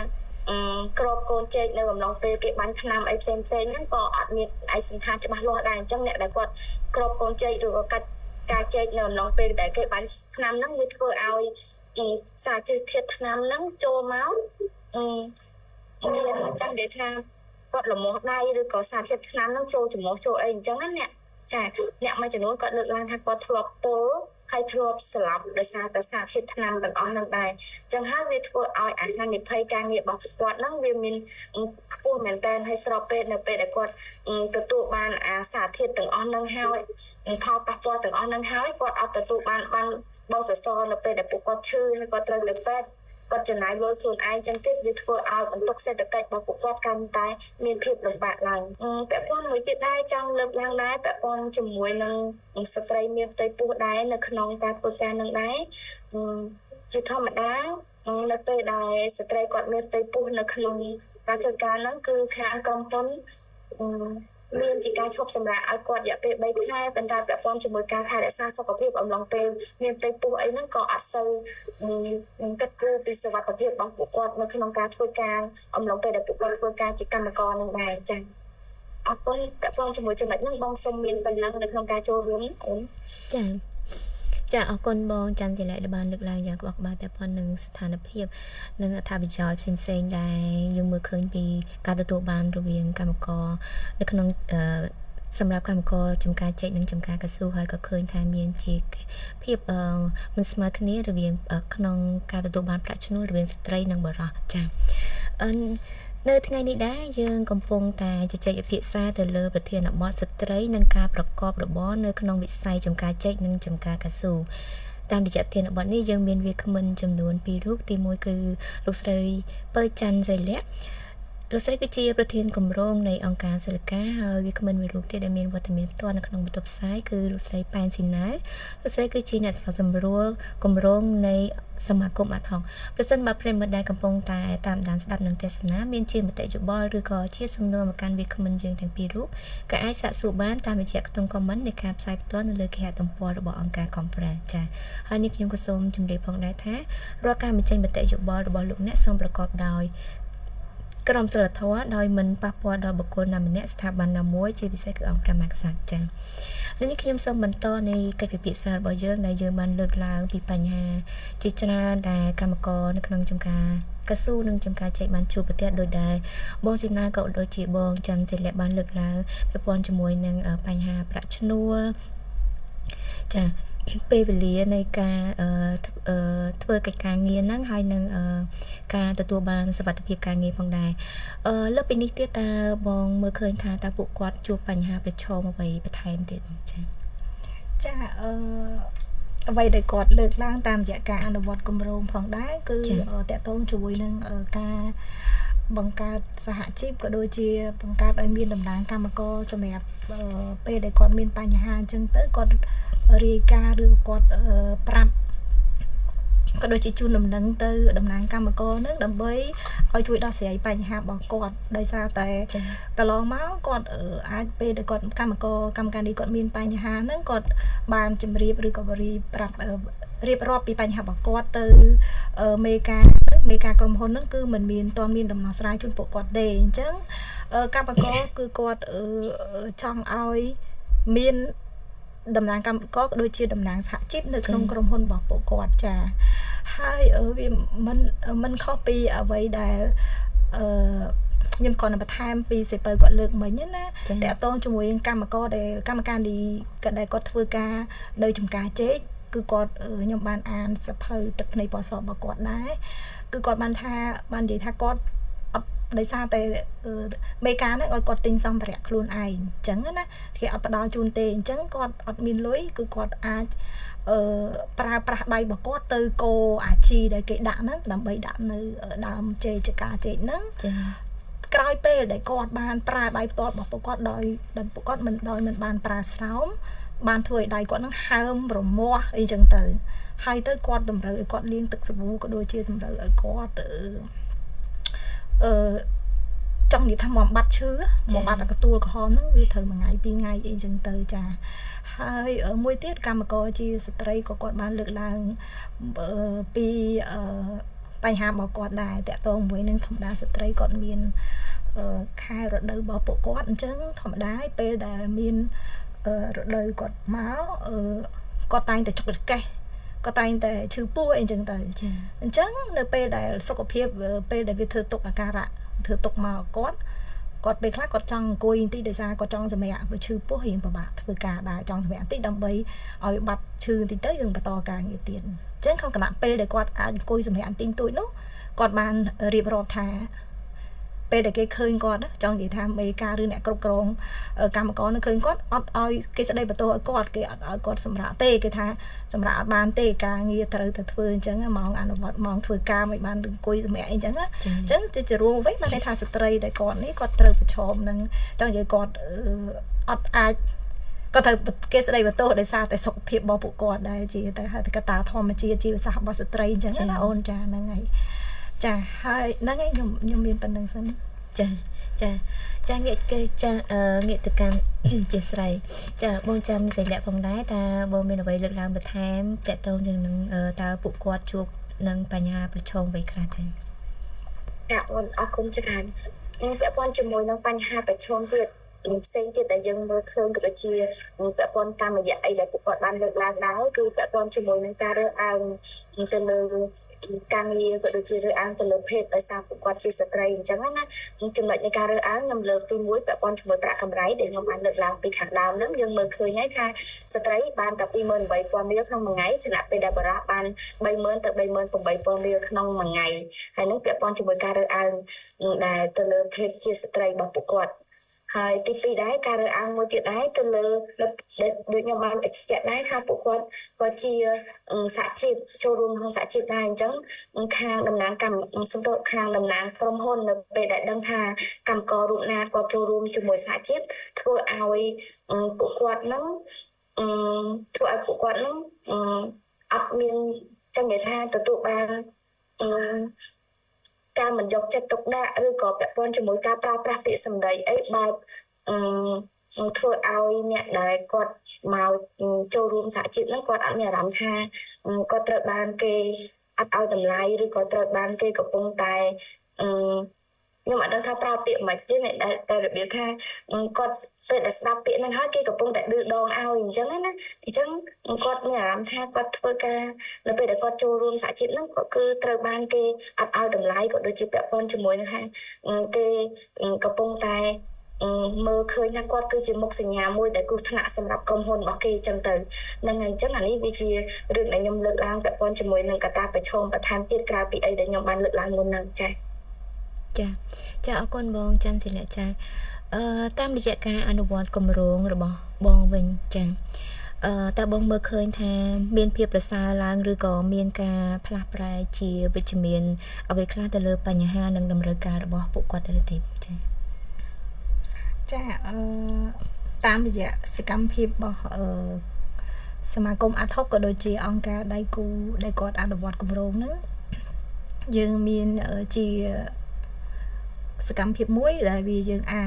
ក្របកូនចេកនៅអំឡុងពេលគេបាញ់ថ្នាំអីផ្សេងៗហ្នឹងក៏អត់មានឯកសណ្ឋានច្បាស់លាស់ដែរអញ្ចឹងអ្នកដែលគាត់ក្របកូនចេកឬក៏កាច់ការចេកនៅអំឡុងពេលដែលគេបាញ់ថ្នាំហ្នឹងវាធ្វើឲ្យសារធាតុថ្នាំហ្នឹងចូលមកមានចឹងនិយាយថាគាត់លមាស់ដៃឬក៏សារធាតុថ្នាំហ្នឹងចូលចំមាស់ចូលអីអញ្ចឹងណាអ្នកចាអ្នកមួយចំនួនគាត់លើកឡើងថាគាត់ធ្លាប់ពុលហើយធ្លាប់ស្លាប់ដោយសារតែសារធាតុថ្នាំទាំងអស់ហ្នឹងដែរអញ្ចឹងហើយវាធ្វើឲ្យអាហារនិភ័យការងាររបស់គាត់ហ្នឹងវាមានខ្ពស់មែនតើហើយស្របពេលនៅពេលដែលគាត់ទទួលបានអាសារធាតុទាំងអស់ហ្នឹងហើយផលប៉ះពាល់ទាំងអស់ហ្នឹងហើយគាត់អត់ទទួលបានបោសសរនៅពេលដែលពួកគាត់ឈឺហើយគាត់ត្រូវទៅពេទ្យគាត់ចំណាយលុយខ្លួនឯងចឹងទៀតវាធ្វើឲ្យបន្ទុកសេដ្ឋកិច្ចរបស់ពួកគាត់កាន់តែមានភាពលំបាកឡើងពាក់ព័ន្ធមួយទៀតដែរចង់លើកឡើងដែរពាក់ព័ន្ធជាមួយនឹងស្ត្រីមានផ្ទៃពោះដែរនៅក្នុងការធ្វើការនឹងដែរជាធម្មតានៅពេលដែលស្ត្រីគាត់មានផ្ទៃពោះនៅក្នុងការធ្វើការហ្នឹងគឺខាងក្រុមហ៊ុនមានជាការឈប់សម្រាកឲ្យគាត់រយៈពេល3ខែប៉ុន្តែពាក់ព័ន្ធជាមួយការថែរក្សាសុខភាពអំឡុងពេលមានផ្ទៃពោះអីហ្នឹងក៏អត់សូវគិតគូរពីសុខភាពរបស់ពួកគាត់នៅក្នុងការធ្វើការអំឡុងពេលដែលពួកគាត់ធ្វើការជាកម្មករនឹងដែរចា៎អរគុណពាក់ព័ន្ធជាមួយចំណុចហ្នឹងបងសូមមានប៉ុណ្ណឹងនៅក្នុងការចូលរួមអូនចាអរគុណបងច័ន្ទសិលៈដែលបានលើកឡើងយ៉ាងក្បោះក្បាយពាក់ព័ន្ធនឹងស្ថានភាពនិងអត្ថប្រយោជន៍ផ្សេងៗដែលយើងមើលឃើញពីការទទួលបានរវាងកម្មករនៅក្នុងសម្រាប់កម្មករចំការចេកនិងចំការកស៊ូហើយក៏ឃើញថាមានជាភាពមិនស្មើគ្នារវាងក្នុងការទទួលបានប្រាក់ឈ្នួលរវាងស្ត្រីនិងបុរសចានៅថ្ងៃនេះដែរយើងកំពុងតែជជែកពិភាក្សាទៅលើប្រធានបទស្ត្រីនិងការប្រកបរបរនៅក្នុងវិស័យចំការចេកនិងចំការកស៊ូតាមរយៈប្រធានបទនេះយើងមានវាគ្មិនចំនួន2រូបទី1គឺលោកស្រីពៅច័ន្ទសិលៈលោកស្រីគឺជាប្រធានគម្រោងនៃអង្គការសិលកាហើយវាគ្មិនមួយរូបទៀតដែលមានវត្តមានផ្ទាល់នៅក្នុងបន្ទប់ផ្សាយគឺលោកស្រីប៉ែនស៊ីណាលោកស្រីគឺជាអ្នកសម្រួលគម្រោងនៃសមាគមអាត់ហុកប្រសិនបើប្រិយមិត្តដែលកំពុងតែតាមដានស្ដាប់នឹងទស្សនាមានជាមតិយោបល់ឬក៏ជាសំណួរមកកាន់វាគ្មិនយើងទាំងពីររូបក៏អាចសាកសួរបានតាមរយៈក្នុង comment នៃការផ្សាយផ្ទាល់នៅលើគេហទំព័ររបស់អង្គការ Conference ចា៎ហើយនេះខ្ញុំក៏សូមជម្រាបផងដែរថារាល់ការបញ្ចេញមតិយោបល់របស់លោកអ្នកសូមប្រកបដោយក្រមសីលធម៌ដោយមិនប៉ះពាល់ដល់បុគ្គលណាម្នាក់ស្ថាប័នណាមួយជាពិសេសគឺអង្គការមហាក្សត្រចា៎នេះខ្ញុំសូមបន្តនៃកិច្ចពិភាក្សារបស់យើងដែលយើងបានលើកឡើងពីបញ្ហាជាច្រើនដែលកម្មករនៅក្នុងចំការកស៊ូនិងចំការចេកបានជួបប្រទះដោយដែរបងស៊ីណាក៏ដូចជាបងច័ន្ទសិលៈបានលើកឡើងពាក់ព័ន្ធជាមួយនឹងបញ្ហាប្រាក់ឈ្នួលចាពេលវេលានៃការធ្វើកិច្ចការងារហ្នឹងហើយនឹងការទទួលបានសុវត្ថិភាពការងារផងដែរលើកពីនេះទៀតតើបងមើលឃើញថាតើពួកគាត់ជួបបញ្ហាប្រឈមអ្វីបន្ថែមទៀតចាអ្វីដែលគាត់លើកឡើងតាមរយៈការអនុវត្តគម្រោងផងដែរគឺតកតងជាមួយនឹងការបង្កើតសហជីពក៏ដូចជាបង្កើតឲ្យមានតំណាងកម្មករសម្រាប់ពេលដែលគាត់មានបញ្ហាអញ្ចឹងទៅគាត់រាយការណ៍ឬគាត់ប្រាប់ក៏ដូចជាជូនដំណឹងទៅតំណាងកម្មករនឹងដើម្បីឲ្យជួយដោះស្រាយបញ្ហារបស់គាត់ដោយសារតែកន្លងមកគាត់អាចពេលដែលគាត់កម្មការនេះគាត់មានបញ្ហាហ្នឹងគាត់បានជម្រាបឬក៏ប្រាប់រៀបរាប់ពីបញ្ហារបស់គាត់ទៅមេការក្រុមហ៊ុនហ្នឹងគឺមិនមានតមានដំណោះស្រាយជូនពួកគាត់ទេអញ្ចឹងកម្មករគឺគាត់ចង់ឲ្យមានតំណាងកម្មករក៏ដូចជាតំណាងសហជីពនៅក្នុងក្រុមហ៊ុនរបស់ពួកគាត់ចាហើយវាមិនខុសពីអ្វីដែលខ្ញុំគាត់បន្ថែមពីសេពៅគាត់លើកមិញណាតកតងជាមួយនឹងកម្មករដែលកម្មការនេះដែលគាត់ធ្វើការនៅចំការចេកគឺគាត់ខ្ញុំបានអានសភៅទឹកភ្នែកពណ៌សរបស់គាត់ដែរគឺគាត់បាននិយាយថាគាត់អត់ដោយសារតែមេការហ្នឹងឲ្យគាត់ទិញសម្ភារៈខ្លួនឯងអញ្ចឹងណាគេអត់ផ្ដល់ជូនទេអញ្ចឹងគាត់អត់មានលុយគឺគាត់អាចប្រើប្រាស់ដៃរបស់គាត់ទៅកោអាជីដែលគេដាក់ហ្នឹងដើម្បីដាក់នៅដើមចេកចកាចេកហ្នឹងក្រោយពេលដែលគាត់បានប្រើដៃផ្ទាល់របស់ពួកគាត់ដោយពួកគាត់មិនបានប្រើស្រោម បានធ្វើឲ្យដៃគាត់នឹងហើមរមាស់អីចឹងទៅហើយទៅគាត់តម្រូវឲ្យគាត់លាងទឹកសាប៊ូក៏ដូចជាតម្រូវឲ្យគាត់ចង់និយាយថាមកបាត់ឈឺមកបាត់កទួលក្រហមហ្នឹងវាត្រូវមួយថ្ងៃពីរថ្ងៃអីចឹងទៅចាហើយមួយទៀតកម្មករជាស្ត្រីក៏គាត់បានលើកឡើងពីបញ្ហារបស់គាត់ដែរតាក់ទងមួយនឹងធម្មតាស្ត្រីគាត់មានខែរដូវរបស់ពួកគាត់អញ្ចឹងធម្មតាពេលដែលមានរដូវគាត់មកគាត់តែងតែចុកចកេះគាត់តែងតែឈឺពោះអីចឹងទៅអញ្ចឹងនៅពេលដែលសុខភាពពេលដែលវាធ្វើទុកអាការៈធ្វើទុកមកគាត់ពេលខ្លះគាត់ចង់អង្គុយបន្តិចដោយសារគាត់ចង់សម្រាកវាឈឺពោះរៀងពិបាកធ្វើការដែរចង់សម្រាកបន្តិចដើម្បីឲ្យបាត់ឈឺបន្តិចទៅយើងបន្តការងារទៀតអញ្ចឹងក្នុងគណៈពេលដែលគាត់អាចអង្គុយសម្រាកបន្តិចតួចនោះគាត់បានរៀបរាប់ថាពេលដែលគេឃើញគាត់ចង់និយាយថាមេការឬអ្នកគ្រប់គ្រងកម្មករនៅឃើញគាត់អត់ឲ្យគេស្ដីបន្ទោសឲ្យគាត់គេអត់ឲ្យគាត់សម្រាកទេគេថាសម្រាកអត់បានទេការងារត្រូវតែធ្វើអញ្ចឹងម៉ោងអនុវត្តម៉ោងធ្វើការមិនបានអង្គុយសម្រាកអីអញ្ចឹងជារួមវិញបានន័យថាស្ត្រីដែលគាត់នេះគាត់ត្រូវប្រឈមនឹងចង់និយាយគាត់អត់អាចក៏ត្រូវគេស្ដីបន្ទោសដោយសារតែសុខភាពរបស់ពួកគាត់ដែរជាទៅហៅកត្តាធម្មជាតិជីវសាស្ត្ររបស់ស្ត្រីអញ្ចឹងណាអូនចាហ្នឹងហើយចាហើយហ្នឹងឯងខ្ញុំមានប៉ុណ្្នឹងសិនចាងាកគេចាងាកទៅកាន់ជាស្រីចាបងចាំសិលាផងដែរតាបងមានអ្វីលើកឡើងបន្ថែមតកតងនឹងតើពួកគាត់ជួបនឹងបញ្ហាប្រឈមអ្វីខ្លះចាអូនអរគុណច្រើនពាក់ព័ន្ធជាមួយនឹងបញ្ហាប្រឈមទៀតផ្សេងទៀតដែលយើងមើលឃើញក៏ដូចជាពាក់ព័ន្ធតាមរយៈអីដែលពួកគាត់បានលើកឡើងដែរគឺពាក់ព័ន្ធជាមួយនឹងការរើសអើងទៅលើការងារក៏ដូចជារើសអើងទៅលើភេទដោយសារពួកគាត់ជាស្ត្រីអញ្ចឹងណាចំណុចនៃការរើសអើងខ្ញុំលើកទី1ពាក់ព័ន្ធជាមួយប្រាក់កម្រៃដែលខ្ញុំបានលើកឡើងពីខាងដើមហ្នឹងយើងមើលឃើញហើយថាស្ត្រីបានតែ 28,000 រៀលក្នុងមួយថ្ងៃខណៈពេលដែលបុរសបាន 30,000 ទៅ 38,000 រៀលក្នុងមួយថ្ងៃហើយនឹងពាក់ព័ន្ធជាមួយការរើសអើងដែលទៅលើភេទជាស្ត្រីរបស់ពួកគាត់ហើយទី2ដែរការរើសអើងមួយទៀតដែរទៅលើដូចខ្ញុំបានបញ្ជាក់ដែរថាពួកគាត់ក៏ជាសហជីពចូលរួមក្នុងសហជីពដែរអញ្ចឹងខាងតំណាងកម្មសម្រាប់ខាងតំណាងក្រុមហ៊ុននៅពេលដែលដឹងថាកម្មកររូបណាគាត់ចូលរួមជាមួយសហជីពធ្វើឲ្យពួកគាត់នឹងអត់មានចង់និយាយថាទទួលបានការមិនយកចិត្តទុកដាក់ឬក៏ពាក់ព័ន្ធជាមួយការប្រើប្រាស់ពាក្យសម្ដីអីបែបធ្វើឲ្យអ្នកដែលគាត់មកចូលរួមសហជីពហ្នឹងគាត់អត់មានអារម្មណ៍ថាគាត់ត្រូវបានគេអត់ឲ្យតម្លៃឬក៏ត្រូវបានគេកំពុងតែខ្ញុំអត់ដឹងថាប្រើពាក្យមិនទេតែរបៀបថាគាត់ពេលដែលស្ដាប់ពាក្យហ្នឹងហើយគេកំពុងតែឌឺដងឲ្យអញ្ចឹងណាអញ្ចឹងគាត់មានអារម្មណ៍ថាគាត់ធ្វើការនៅពេលដែលគាត់ចូលរួមសហជីពហ្នឹងក៏គឺត្រូវបានគេអត់ឲ្យតម្លៃក៏ដូចជាពាក់ព័ន្ធជាមួយនឹងថាគេកំពុងតែមើលឃើញថាគាត់គឺជាមុខសញ្ញាមួយដែលគ្រោះថ្នាក់សម្រាប់ក្រុមហ៊ុនរបស់គេអញ្ចឹងទៅហ្នឹងហើយអញ្ចឹងអានេះវាជារឿងដែលខ្ញុំលើកឡើងពាក់ព័ន្ធជាមួយនឹងកត្តាប្រឈមបន្ថែមទៀតក្រៅពីអីដែលខ្ញុំបានលើកឡើងមុនហ្នឹងចាអរគុណបងច័ន្ទសិលាចាតាមរយៈការអនុវត្តគម្រោងរបស់បងវិញចាតើបងមើលឃើញថាមានភាពប្រសើរឡើងឬក៏មានការផ្លាស់ប្រែជាវិជ្ជមានអ្វីខ្លះទៅលើបញ្ហានិងតម្រូវការរបស់ពួកគាត់ទៅទេចាតាមរយៈសកម្មភាពរបស់សមាគមអាត់ហុកក៏ដូចជាអង្គការដៃគូដែលគាត់អនុវត្តគម្រោងហ្នឹងយើងមានជាសកម្មភាពមួយដែលយើងអា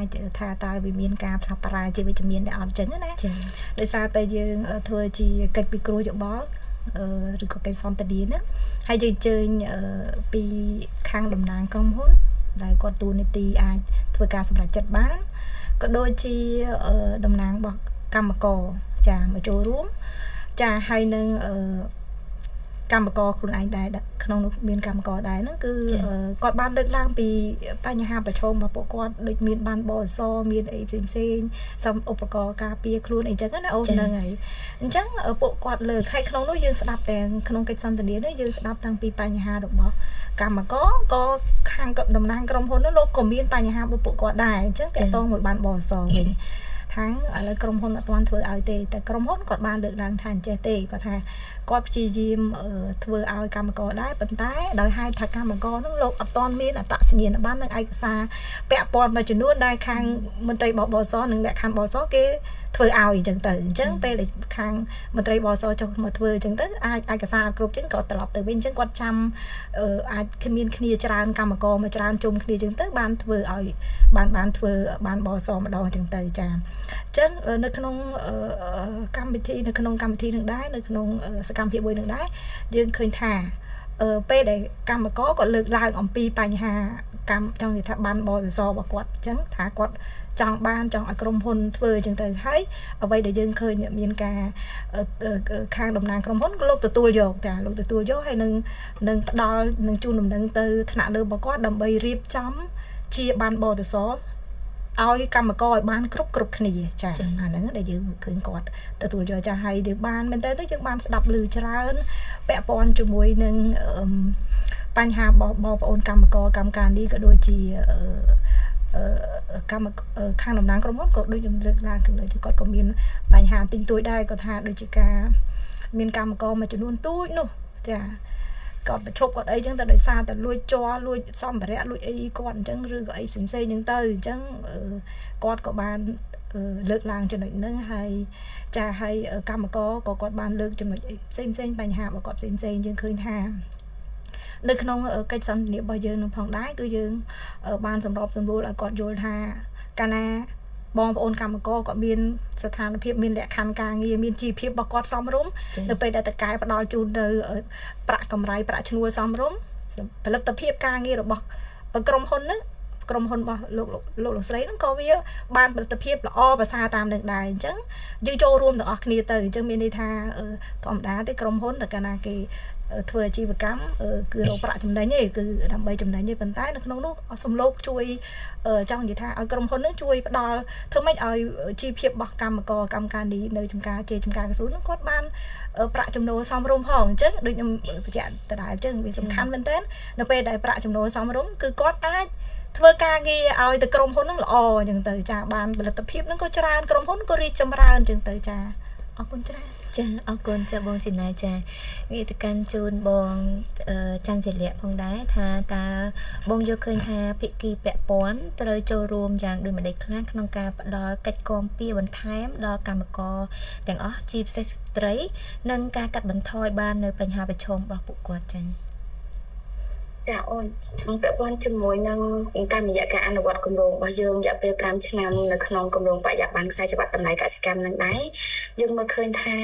ចថាតើវាមានការផ្លាស់ប្រែជាវិជ្ជមានដែរអត់ចឹងណាដោយសារតែយើងធ្វើជាកិច្ចពិគ្រោះយោបល់ឬក៏កិច្ចសន្ទនាហ្នឹងហើយយើងអញ្ជើញពីខាងតំណាងក្រុមហ៊ុនដែលគាត់តួនាទីអាចធ្វើការសម្រេចចិត្តបានក៏ដូចជាតំណាងរបស់កម្មករចាមកចូលរួមចាហើយនឹងកម្មករខ្លួនឯងដែរក្នុងនោះមានកម្មករដែរហ្នឹងគឺគាត់បានលើកឡើងពីបញ្ហាប្រឈមរបស់ពួកគាត់ដូចមានបានបអសមានអីផ្សេងសំឧបករណ៍ការពារខ្លួនអីចឹងណាអូនហ្នឹងហើយអញ្ចឹងពួកគាត់លើកហើយក្នុងនោះយើងស្ដាប់ទាំងក្នុងកិច្ចសន្ទនានេះយើងស្ដាប់តាំងពីបញ្ហារបស់កម្មករក៏ខាងតំណាងក្រុមហ៊ុននោះលោកក៏មានបញ្ហារបស់ពួកគាត់ដែរអញ្ចឹងតើតងមួយបានបអសវិញថាងឥឡូវក្រុមហ៊ុនអត់ទាន់ធ្វើឲ្យទេតែក្រុមហ៊ុនគាត់បានលើកឡើងថាអញ្ចេះទេគាត់ថាគាត់ព្យាយាមធ្វើឲ្យកម្មករដែរប៉ុន្តែដោយហេតុថាកម្មករនោះលោកអត់ទាន់មានអត្តសញ្ញាណប័ណ្ណនិងឯកសារពាក់ព័ន្ធមួយចំនួនដែលខាងមន្ត្រីបបសនិងលក្ខខណ្ឌបបសគេ ធ្វើឲ្យអញ្ចឹងទៅអញ្ចឹងពេលខាងមន្ត្រីបសចុះមកធ្វើអញ្ចឹងទៅអាចឯកសារគ្រប់ចឹងក៏ត្រឡប់ទៅវិញអញ្ចឹងគាត់ចាំអាចមានគ្នាច្រើនកម្មករមកច្រើនជុំគ្នាអញ្ចឹងទៅបានធ្វើឲ្យបានធ្វើបានបសម្ដងអញ្ចឹងទៅចាអញ្ចឹងនៅក្នុងកម្មវិធីនឹងដែរនៅក្នុងសកម្មភាពមួយនឹងដែរយើងឃើញថាពេលដែលកម្មករក៏លើកឡើងអំពីបញ្ហាកម្មចង់និយាយថាបានបសរបស់គាត់អញ្ចឹងថាគាត់ចង់ឲ្យក្រុមហ៊ុនធ្វើអញ្ចឹងទៅហើយអ្វីដែលយើងឃើញមានការខាងតំណាងក្រុមហ៊ុនក៏លោកទទួលយកហើយនឹងផ្ដល់នឹងជូនដំណឹងទៅថ្នាក់លើរបស់គាត់ដើម្បីរៀបចំជាបានបទសឲ្យកម្មករឲ្យបានគ្រប់គ្នាចាអាហ្នឹងដែលយើងឃើញគាត់ទទួលយកចាហើយយើងបានមែនតើយើងបានស្ដាប់ឮច្រើនពាក់ព័ន្ធជាមួយនឹងបញ្ហាបងប្អូនកម្មករកម្មការនេះក៏ដូចជាខាងតំណាងក្រុមហ៊ុនក៏ដូចខ្ញុំលើកឡើងគឺដូចគាត់ក៏មានបញ្ហាទិញទួយដែរគាត់ថាដូចជាការមានកម្មករមួយចំនួនទូចនោះចាគាត់ប្រឈប់គាត់អីចឹងតែដោយសារតែលួចសម្ភារៈលួចអីគាត់អញ្ចឹងឬក៏អីផ្សេងអញ្ចឹងទៅអញ្ចឹងគាត់ក៏បានលើកឡើងចំណុចហ្នឹងហើយចាហើយកម្មករក៏គាត់បានលើកចំណុចផ្សេងបញ្ហារបស់គាត់ផ្សេងយើងឃើញថានៅក្នុងកិច្ចសន្ទនារបស់យើងនឹងផងដែរគឺយើងបានសម្របសម្រួលឲ្យគាត់យល់ថាកាលណាបងប្អូនកម្មករក៏មានស្ថានភាពមានលក្ខខណ្ឌការងារមានជីវភាពរបស់គាត់សមរម្យនៅពេលដែលតកែផ្ដល់ជូនទៅប្រាក់កម្រៃប្រាក់ឈ្នួលសមរម្យផលិតភាពការងាររបស់ក្រុមហ៊ុនរបស់លោកស្រីហ្នឹងក៏វាបានផលិតភាពល្អប្រសើរតាមនឹងដែរអញ្ចឹងយើងចូលរួមទាំងអស់គ្នាទៅអញ្ចឹងមានន័យថាធម្មតាទេក្រុមហ៊ុនកាលណាគេធ្វើអាជីវកម្មគឺរកប្រាក់ចំណេញឯងគឺដើម្បីចំណេញឯងប៉ុន្តែនៅក្នុងនោះសំឡូកជួយចង់និយាយថាឲ្យក្រុមហ៊ុននឹងជួយផ្ដល់ធ្វើម៉េចឲ្យជីវភាពរបស់កម្មការនេះនៅចំការកស៊ូនឹងគាត់បានប្រាក់ចំណូលសមរម្យផងអញ្ចឹងដូចខ្ញុំបញ្ជាក់ដដែលអញ្ចឹងវាសំខាន់មែនទែននៅពេលដែលប្រាក់ចំណូលសមរម្យគឺគាត់អាចធ្វើការងារឲ្យទៅក្រុមហ៊ុននឹងល្អអញ្ចឹងទៅចាបានផលិតភាពនឹងក៏ច្រើនក្រុមហ៊ុនក៏រីកចម្រើនអញ្ចឹងទៅចាអរគុណច្រើនចាអរគុណចាបងស៊ីណាចាងាកទៅកាន់ជូនបងច័ន្ទសិលៈផងដែរថាតើបងយកឃើញថាភិក្ខីពាក់ព័ន្ធត្រូវចូលរួមយ៉ាងដូចម្តេចខ្លះក្នុងការផ្ដល់កិច្ចគាំពារបន្ថែមដល់កម្មករទាំងអស់ជាពិសេសស្ត្រីនិងការកាត់បន្ថយបាននៅបញ្ហាប្រឈមរបស់ពួកគាត់ចាចាអូនពាក់ព័ន្ធជាមួយនឹងតាមរយៈការអនុវត្តគម្រោងរបស់យើងរយៈពេល5ឆ្នាំនៅក្នុងគម្រោងបរិយាបន្នខ្សែច្បាប់តម្លៃកសិកម្មនឹងដែរយើងមើលឃើញថា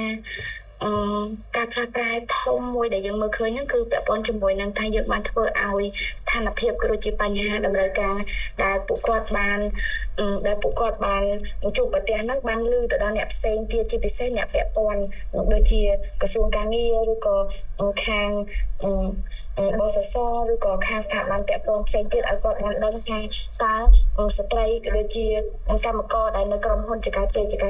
ការផ្លាស់ប្រែធំមួយដែលយើងមើលឃើញហ្នឹងគឺពាក់ព័ន្ធជាមួយនឹងថាយើងបានធ្វើឲ្យស្ថានភាពក៏ដូចជាបញ្ហាតម្រូវការដែលពួកគាត់បានជួបប្រទះហ្នឹងបានលឺទៅដល់អ្នកផ្សេងទៀតជាពិសេសអ្នកពាក់ព័ន្ធដូចជាក្រសួងការងារឬក៏ខាងបសសឬក៏ខាងស្ថាប័នពាក់ព័ន្ធផ្សេងទៀតឲ្យគាត់បានដឹងថាតើស្ត្រីក៏ដូចជាកម្មករដែលនៅក្រុមហ៊ុនចការ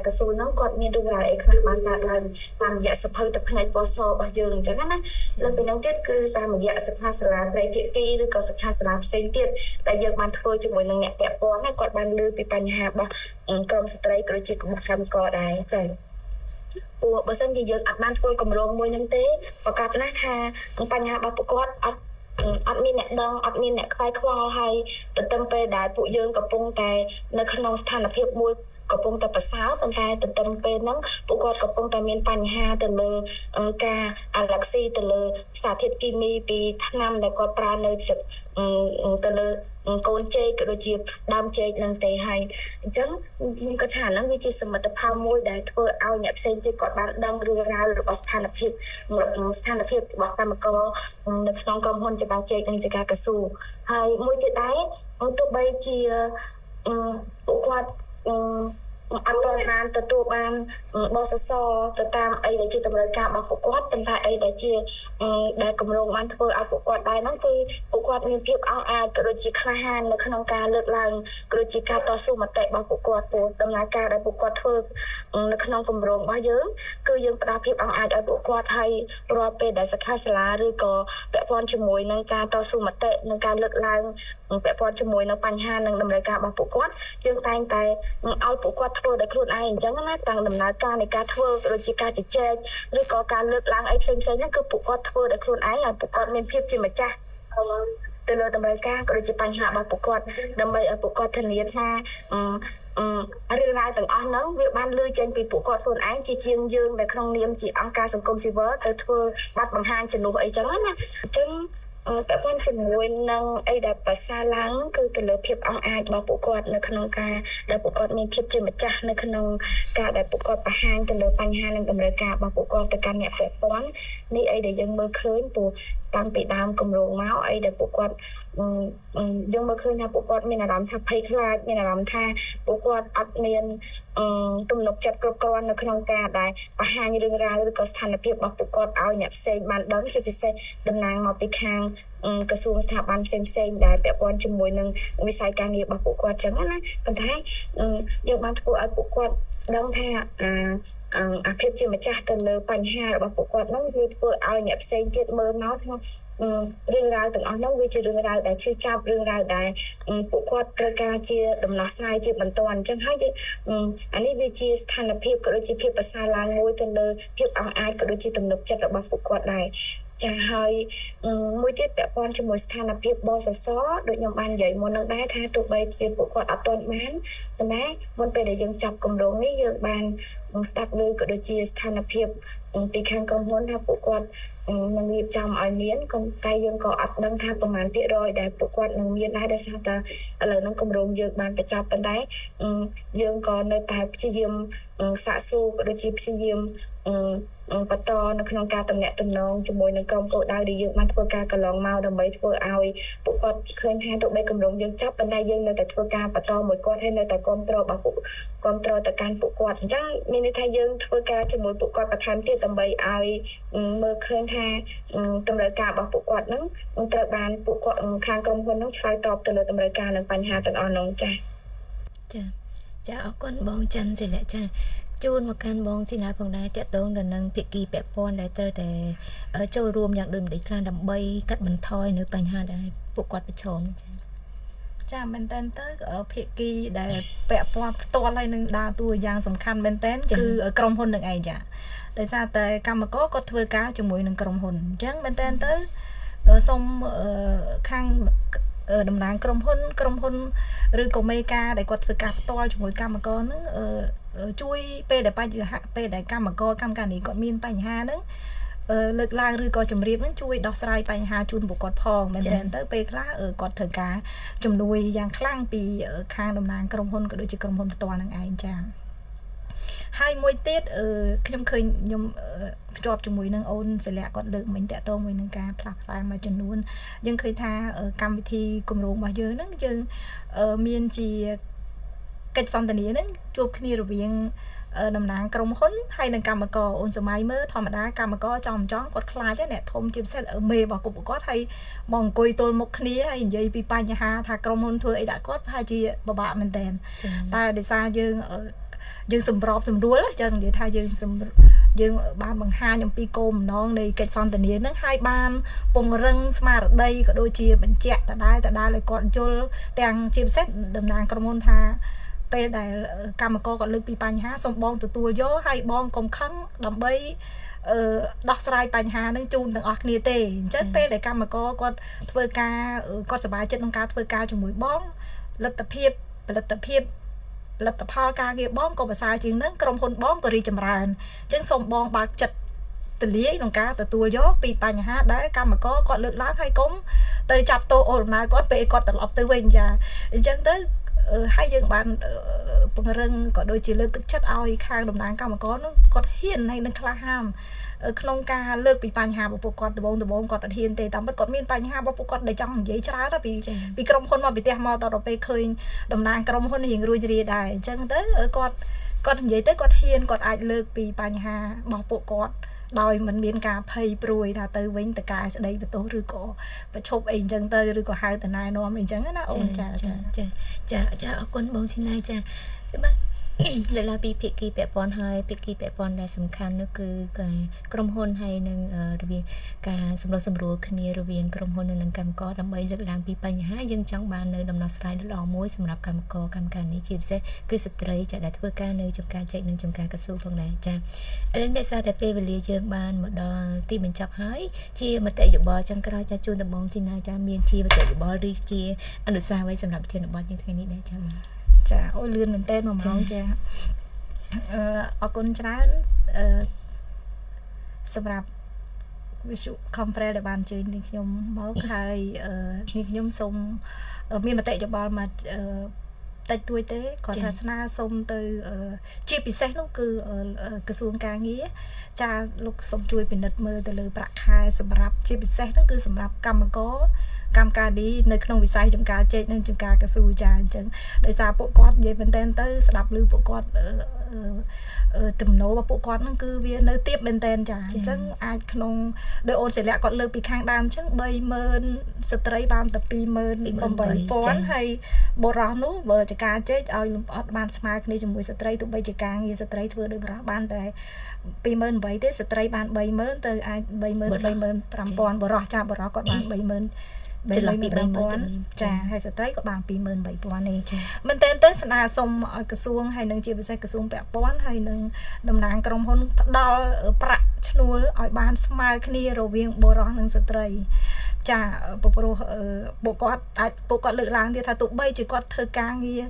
កស៊ូហ្នឹងគាត់មានរឿងរ៉ាវអីខ្លះបានកើតឡើងតាមរយៈសភៅទឹកភ្នែកបសរបស់យើងអញ្ចឹងណាលើពីនោះទៀតគឺតាមរយៈសិក្ខាសាលាត្រីភាគីឬក៏សិក្ខាសាលាផ្សេងទៀតដែលយើងបានធ្វើជាមួយនឹងអ្នកពាក់ព័ន្ធណាគាត់បានលើពីបញ្ហារបស់ក្រុមស្ត្រីក៏ដូចជាកម្មករដែរចា៎ព្រោះបើសិនជាយើងអត់បានធ្វើគម្រោងមួយហ្នឹងទេប្រកាសណាស់ថាបញ្ហារបស់ពួកគាត់អត់មានអ្នកដឹងអត់មានអ្នកខ្វាយខ្វល់ហើយទន្ទឹមពេលដែលពួកយើងកំពុងតែនៅក្នុងស្ថានភាពមួយកំពុងតែប្រសើរប៉ុន្តែទន្ទឹមពេលហ្នឹងពួកគាត់កំពុងតែមានបញ្ហាទៅលើការអាឡែស៊ីទៅលើសារធាតុគីមីពីថ្នាំដែលគាត់ប្រើនៅចិត្តទៅលើកូនចេកក៏ដូចជាដើមចេកនឹងទេហើយអញ្ចឹងខ្ញុំគិតថាហ្នឹងវាជាសមិទ្ធផលមួយដែលធ្វើឲ្យអ្នកផ្សេងទៀតគាត់បានដឹងរឿងរ៉ាវរបស់ស្ថានភាពរបស់កម្មករនៅក្នុងក្រុមហ៊ុនច្បារចេកនិងចការកស៊ូហើយមួយទៀតដែរទោះបីជាពួកគាត់អត់បានទទួលបានបសសទៅតាមអីដែលជាតម្រូវការរបស់ពួកគាត់ប៉ុន្តែអីដែលជាដែលគម្រោងបានធ្វើឲ្យពួកគាត់ដែរហ្នឹងគឺពួកគាត់មានភាពអង់អាចក៏ដូចជាក្លាហាននៅក្នុងការលើកឡើងក៏ដូចជាការតស៊ូមតិរបស់ពួកគាត់ព្រោះដំណើរការដែលពួកគាត់ធ្វើនៅក្នុងគម្រោងរបស់យើងគឺយើងផ្ដល់ភាពអង់អាចឲ្យពួកគាត់ហើយរាល់ពេលដែលសិក្ខាសាលាឬក៏ពាក់ព័ន្ធជាមួយនឹងការតស៊ូមតិនិងការលើកឡើងពាក់ព័ន្ធជាមួយនឹងបញ្ហានិងតម្រូវការរបស់ពួកគាត់យើងតែងតែឲ្យពួកគាត់ធ្វើដោយខ្លួនឯងអញ្ចឹងណាតាំងដំណើរការនៃការធ្វើដូចជាការជជែកឬក៏ការលើកឡើងអីផ្សេងៗហ្នឹងគឺពួកគាត់ធ្វើដោយខ្លួនឯងឲ្យពួកគាត់មានភាពជាម្ចាស់ទៅលើតម្រូវការក៏ដូចជាបញ្ហារបស់ពួកគាត់ដើម្បីឲ្យពួកគាត់ធានាថារឿង រ៉ាវទាំងអស់ហ្នឹងវាបានលឺចេញពីពួកគាត់ខ្លួនឯងជាជាងយើងនៅក្នុងនាមជាអង្គការសង្គមស៊ីវិលទៅធ្វើបាត់បង្ហាញចំនួនអីចឹងណាអញ្ចឹងតែប៉ុន្តែជាមួយនឹងអីដែលប្រសើរឡើងគឺទៅលើភាពអង់អាចរបស់ពួកគាត់នៅក្នុងការដែលពួកគាត់មានភាពជាម្ចាស់នៅក្នុងការដែលពួកគាត់បង្ហាញទៅលើបញ្ហានិងតម្រូវការរបស់ពួកគាត់ទៅកាន់អ្នកពាក់ព័ន្ធនេះអីដែលយើងមើលឃើញព្រោះតាំងពីដើមគម្រោងមកអីដែលពួកគាត់យើងមើលឃើញថាពួកគាត់មានអារម្មណ៍ថាភ័យខ្លាចមានអារម្មណ៍ថាពួកគាត់អត់មានទំនុកចិត្តគ្រប់គ្រាន់នៅក្នុងការដែលបង្ហាញរឿងរ៉ាវឬក៏ស្ថានភាពរបស់ពួកគាត់ឲ្យអ្នកផ្សេងបានដឹងជាពិសេសតំណាងមកពីខាងក្រសួងស្ថាប័នផ្សេងៗដែលពាក់ព័ន្ធជាមួយនឹងវិស័យការងាររបស់ពួកគាត់ចឹងណាប៉ុន្តែយើងបានធ្វើឲ្យពួកគាត់ដឹងថាអាភាពជាម្ចាស់ទៅលើបញ្ហារបស់ពួកគាត់ហ្នឹងវាធ្វើឲ្យអ្នកផ្សេងទៀតមើលមកថារឿងរ៉ាវទាំងអស់ហ្នឹងវាជារឿងរ៉ាវដែលឈឺចាប់រឿងរ៉ាវដែលពួកគាត់ត្រូវការជាដំណោះស្រាយជាបន្ទាន់អញ្ចឹងហើយអានេះវាជាស្ថានភាពក៏ដូចជាភាពប្រសើរឡើងមួយទៅលើភាពអង់អាចក៏ដូចជាទំនុកចិត្តរបស់ពួកគាត់ដែរចាហើយមួយទៀតពាក់ព័ន្ធជាមួយស្ថានភាពបសសដូចខ្ញុំបាននិយាយមុននឹងដែរថាទោះបីជាពួកគាត់អត់ទាន់បានប៉ុន្តែមុនពេលដែលយើងចាប់គម្រោងនេះយើងបានស្ដាប់ឮក៏ដូចជាស្ថានភាពពីខាងក្រុមហ៊ុនថាពួកគាត់នឹងរៀបចំឲ្យមានក៏តែយើងក៏អត់ដឹងថាប្រមាណភាគរយដែលពួកគាត់នឹងមានដែរដោយសារតែឥឡូវហ្នឹងគម្រោងយើងបានបញ្ចប់ប៉ុន្តែយើងក៏នៅតែព្យាយាមសាកសួរក៏ដូចជាព្យាយាមបន្តនៅក្នុងការតំណាក់តំណងជាមួយនឹងក្រុមគោលដៅដែលយើងបានធ្វើការកន្លងមកដើម្បីធ្វើឲ្យពួកគាត់ឃើញថាទោះបីគម្រោងយើងចប់ប៉ុន្តែយើងនៅតែធ្វើការបន្តមួយគាត់ហើយនៅតែគ្រប់គ្រងរបស់ពួកគ្រប់គ្រងទៅកាន់ពួកគាត់អញ្ចឹងមានន័យថាយើងធ្វើការជាមួយពួកគាត់បន្ថែមទៀតដើម្បីឲ្យមើលឃើញថាតម្រូវការរបស់ពួកគាត់ហ្នឹងត្រូវបានពួកគាត់ខាងក្រុមហ៊ុនហ្នឹងឆ្លើយតបទៅលើតម្រូវការនិងបញ្ហាទាំងអស់ហ្នឹងចា៎ចាអរគុណបងច័ន្ទសិលៈចាជួនមកកាន់បងស៊ីណាផងដែរតាក់ទងទៅនឹងភាគីពាក់ព័ន្ធដែលត្រូវតែចូលរួមយ៉ាងដូចម្តេចខ្លះដើម្បីកាត់បន្ថយនៅបញ្ហាដែលពួកគាត់ប្រឈមចាមែនតើទៅភាគីដែលពាក់ព័ន្ធផ្ទាល់ហើយនឹងដើរតួយ៉ាងសំខាន់មែនតើគឺក្រុមហ៊ុននឹងឯងចាដោយសារតែកម្មករគាត់ធ្វើការជាមួយនឹងក្រុមហ៊ុនអញ្ចឹងមែនតើទៅសូមខាងតំណាងក្រុមហ៊ុនឬក៏មេការដែលគាត់ធ្វើការផ្ទាល់ជាមួយកម្មករហ្នឹងជួយពេលដែលពេលដែលកម្មការនេះគាត់មានបញ្ហាហ្នឹងលើកឡើងឬក៏ជំរាបហ្នឹងជួយដោះស្រាយបញ្ហាជូនពួកគាត់ផងមែនទេទៅពេលខ្លះគាត់ត្រូវការជំនួយយ៉ាងខ្លាំងពីខាងតំណាងក្រុមហ៊ុនក៏ដូចជាក្រុមហ៊ុនផ្ទាល់នឹងឯងចា៎ហើយមួយទៀតខ្ញុំឃើញខ្ញុំភ្ជាប់ជាមួយនឹងអូនសិលៈគាត់លើកមិញតាក់ទងមួយនឹងការផ្លាស់ប្ដូរមួយចំនួនយើងឃើញថាកម្មវិធីគម្រោងរបស់យើងហ្នឹងយើងមានជាកិច្ចសន្ទនាហ្នឹងជួបគ្នារវាងតំណាងក្រុមហ៊ុនហើយនឹងកម្មករអូនសម័យមើលធម្មតាកម្មករចង់គាត់ខ្លាចអ្នកធំជាពិសេសមេរបស់ពួកគាត់ហើយមកអង្គុយទល់មុខគ្នាហើយនិយាយពីបញ្ហាថាក្រុមហ៊ុនធ្វើអីដាក់គាត់ប្រហែលជាពិបាកមែនតើតែដោយសារយើងសម្របសម្រួលចឹងនិយាយថាយើងបានបង្ហាញអំពីគោលបំណងនៃកិច្ចសន្ទនាហ្នឹងហើយបានពង្រឹងស្មារតីក៏ដូចជាបញ្ជាក់ដដែលឲ្យគាត់យល់ទាំងជាពិសេសតំណាងក្រុមហ៊ុនថាពេលដែលកម្មករគាត់លើកពីបញ្ហាសូមបងទទួលយកហើយបងកុំខឹងដើម្បីដោះស្រាយបញ្ហានឹងជូនទាំងអស់គ្នាទេអញ្ចឹងពេលដែលកម្មករគាត់ធ្វើការគាត់សប្បាយចិត្តក្នុងការធ្វើការជាមួយបងលទ្ធផលការងារបងក៏ប្រសើរជាងនឹងក្រុមហ៊ុនបងក៏រីចម្រើនអញ្ចឹងសូមបងបើកចិត្តទលាយក្នុងការទទួលយកពីបញ្ហាដែលកម្មករគាត់លើកឡើងហើយកុំទៅចាប់តោអូដំណើរគាត់ពេលគាត់ត្រឡប់ទៅវិញចាអញ្ចឹងទៅហើយយើងបានពង្រឹងក៏ដូចជាលើកទឹកចិត្តឲ្យខាងតំណាងកម្មករនោះគាត់ហ៊ានហើយនឹងក្លាហានក្នុងការលើកពីបញ្ហារបស់ពួកគាត់ដំបូងគាត់អត់ហ៊ានទេតាមពិតគាត់មានបញ្ហារបស់ពួកគាត់ដែលចង់និយាយច្រើនពីក្រុមហ៊ុនមកពីផ្ទះមកដល់ពេលឃើញតំណាងក្រុមហ៊ុនរៀងរួចរាយដែរអញ្ចឹងទៅគាត់និយាយទៅគាត់ហ៊ានគាត់អាចលើកពីបញ្ហារបស់ពួកគាត់ដោយមិនមានការភ័យព្រួយថាទៅវិញតកែស្ដីបន្ទោសឬក៏ប្រឈប់អីអញ្ចឹងទៅឬក៏ហៅតណែនាំអីអញ្ចឹងណាអូនចាអរគុណបងស៊ីណាចាបាទលើកឡើងពីភាគីពាក់ព័ន្ធហើយភាគីពាក់ព័ន្ធដែលសំខាន់នោះគឺក្រុមហ៊ុនហើយនឹងរវាងការសម្រួលគ្នារវាងក្រុមហ៊ុននិងកម្មករដើម្បីលើកឡើងពីបញ្ហាយើងចង់បាននៅដំណោះស្រាយដ៏ល្អមួយសម្រាប់កម្មការនេះជាពិសេសគឺស្ត្រីចាដែលធ្វើការនៅចំការចែកនិងចំការកស៊ូផងដែរចាឥឡូវដោយសារតែពេលវេលាយើងបានមកដល់ទីបញ្ចប់ហើយជាមតិយោបល់ចុងក្រោយចាជូនដំបងស៊ីណាចាមានជាមតិយោបល់ឬជាអនុសាសន៍អ្វីសម្រាប់ប្រធានបទយើងថ្ងៃនេះដែរចា ចាអូយលឿនមែនតើ1ម៉ោងចាអរគុណច្រើនសម្រាប់វិសុ conference ដែលបានអញ្ជើញនាងខ្ញុំមកហើយនាងខ្ញុំសូមមានមតិយោបល់មកតិចតួចទេគាត់ថាស្នើសុំទៅជាពិសេសនោះគឺក្រសួងការងារចាលោកសូមជួយពិនិត្យមើលទៅលើប្រាក់ខែសម្រាប់ជាពិសេសនោះគឺសម្រាប់កម្មការនេះនៅក្នុងវិស័យចំការជែកនិងចំការកស៊ូចាអញ្ចឹងដោយសារពួកគាត់និយាយមែនតើទៅស្ដាប់ឮពួកគាត់ទំនោររបស់ពួកគាត់ហ្នឹងគឺវានៅទៀបមែនតើចាអញ្ចឹងអាចក្នុងដោយអូនសិលាគាត់លើកពីខាងដើមអញ្ចឹង30000ស្ត្រីបានតែ28000ហើយបុរសនោះបើចការជែកឲ្យលំអត់បានស្មើគ្នាជាមួយស្ត្រីទោះបីជាការងារស្ត្រីធ្វើដោយបុរសបានតែ28000ទេស្ត្រីបាន30000ទៅអាច35000បុរសចាបុរសគាត់បាន35000ចាហើយស្ត្រីក៏បាន28000នេះមែនតើទៅស្នើសុំឲ្យក្រសួងហើយនឹងជាពិសេសក្រសួងពាក់ព័ន្ធហើយនឹងតំណាងក្រុមហ៊ុនផ្ដល់ប្រាក់ឈ្នួលឲ្យបានស្មើគ្នារវាងបុរសនិងស្ត្រីចាព្រោះពួកគាត់លើកឡើងទៀតថាទោះបីជាគាត់ធ្វើការងារ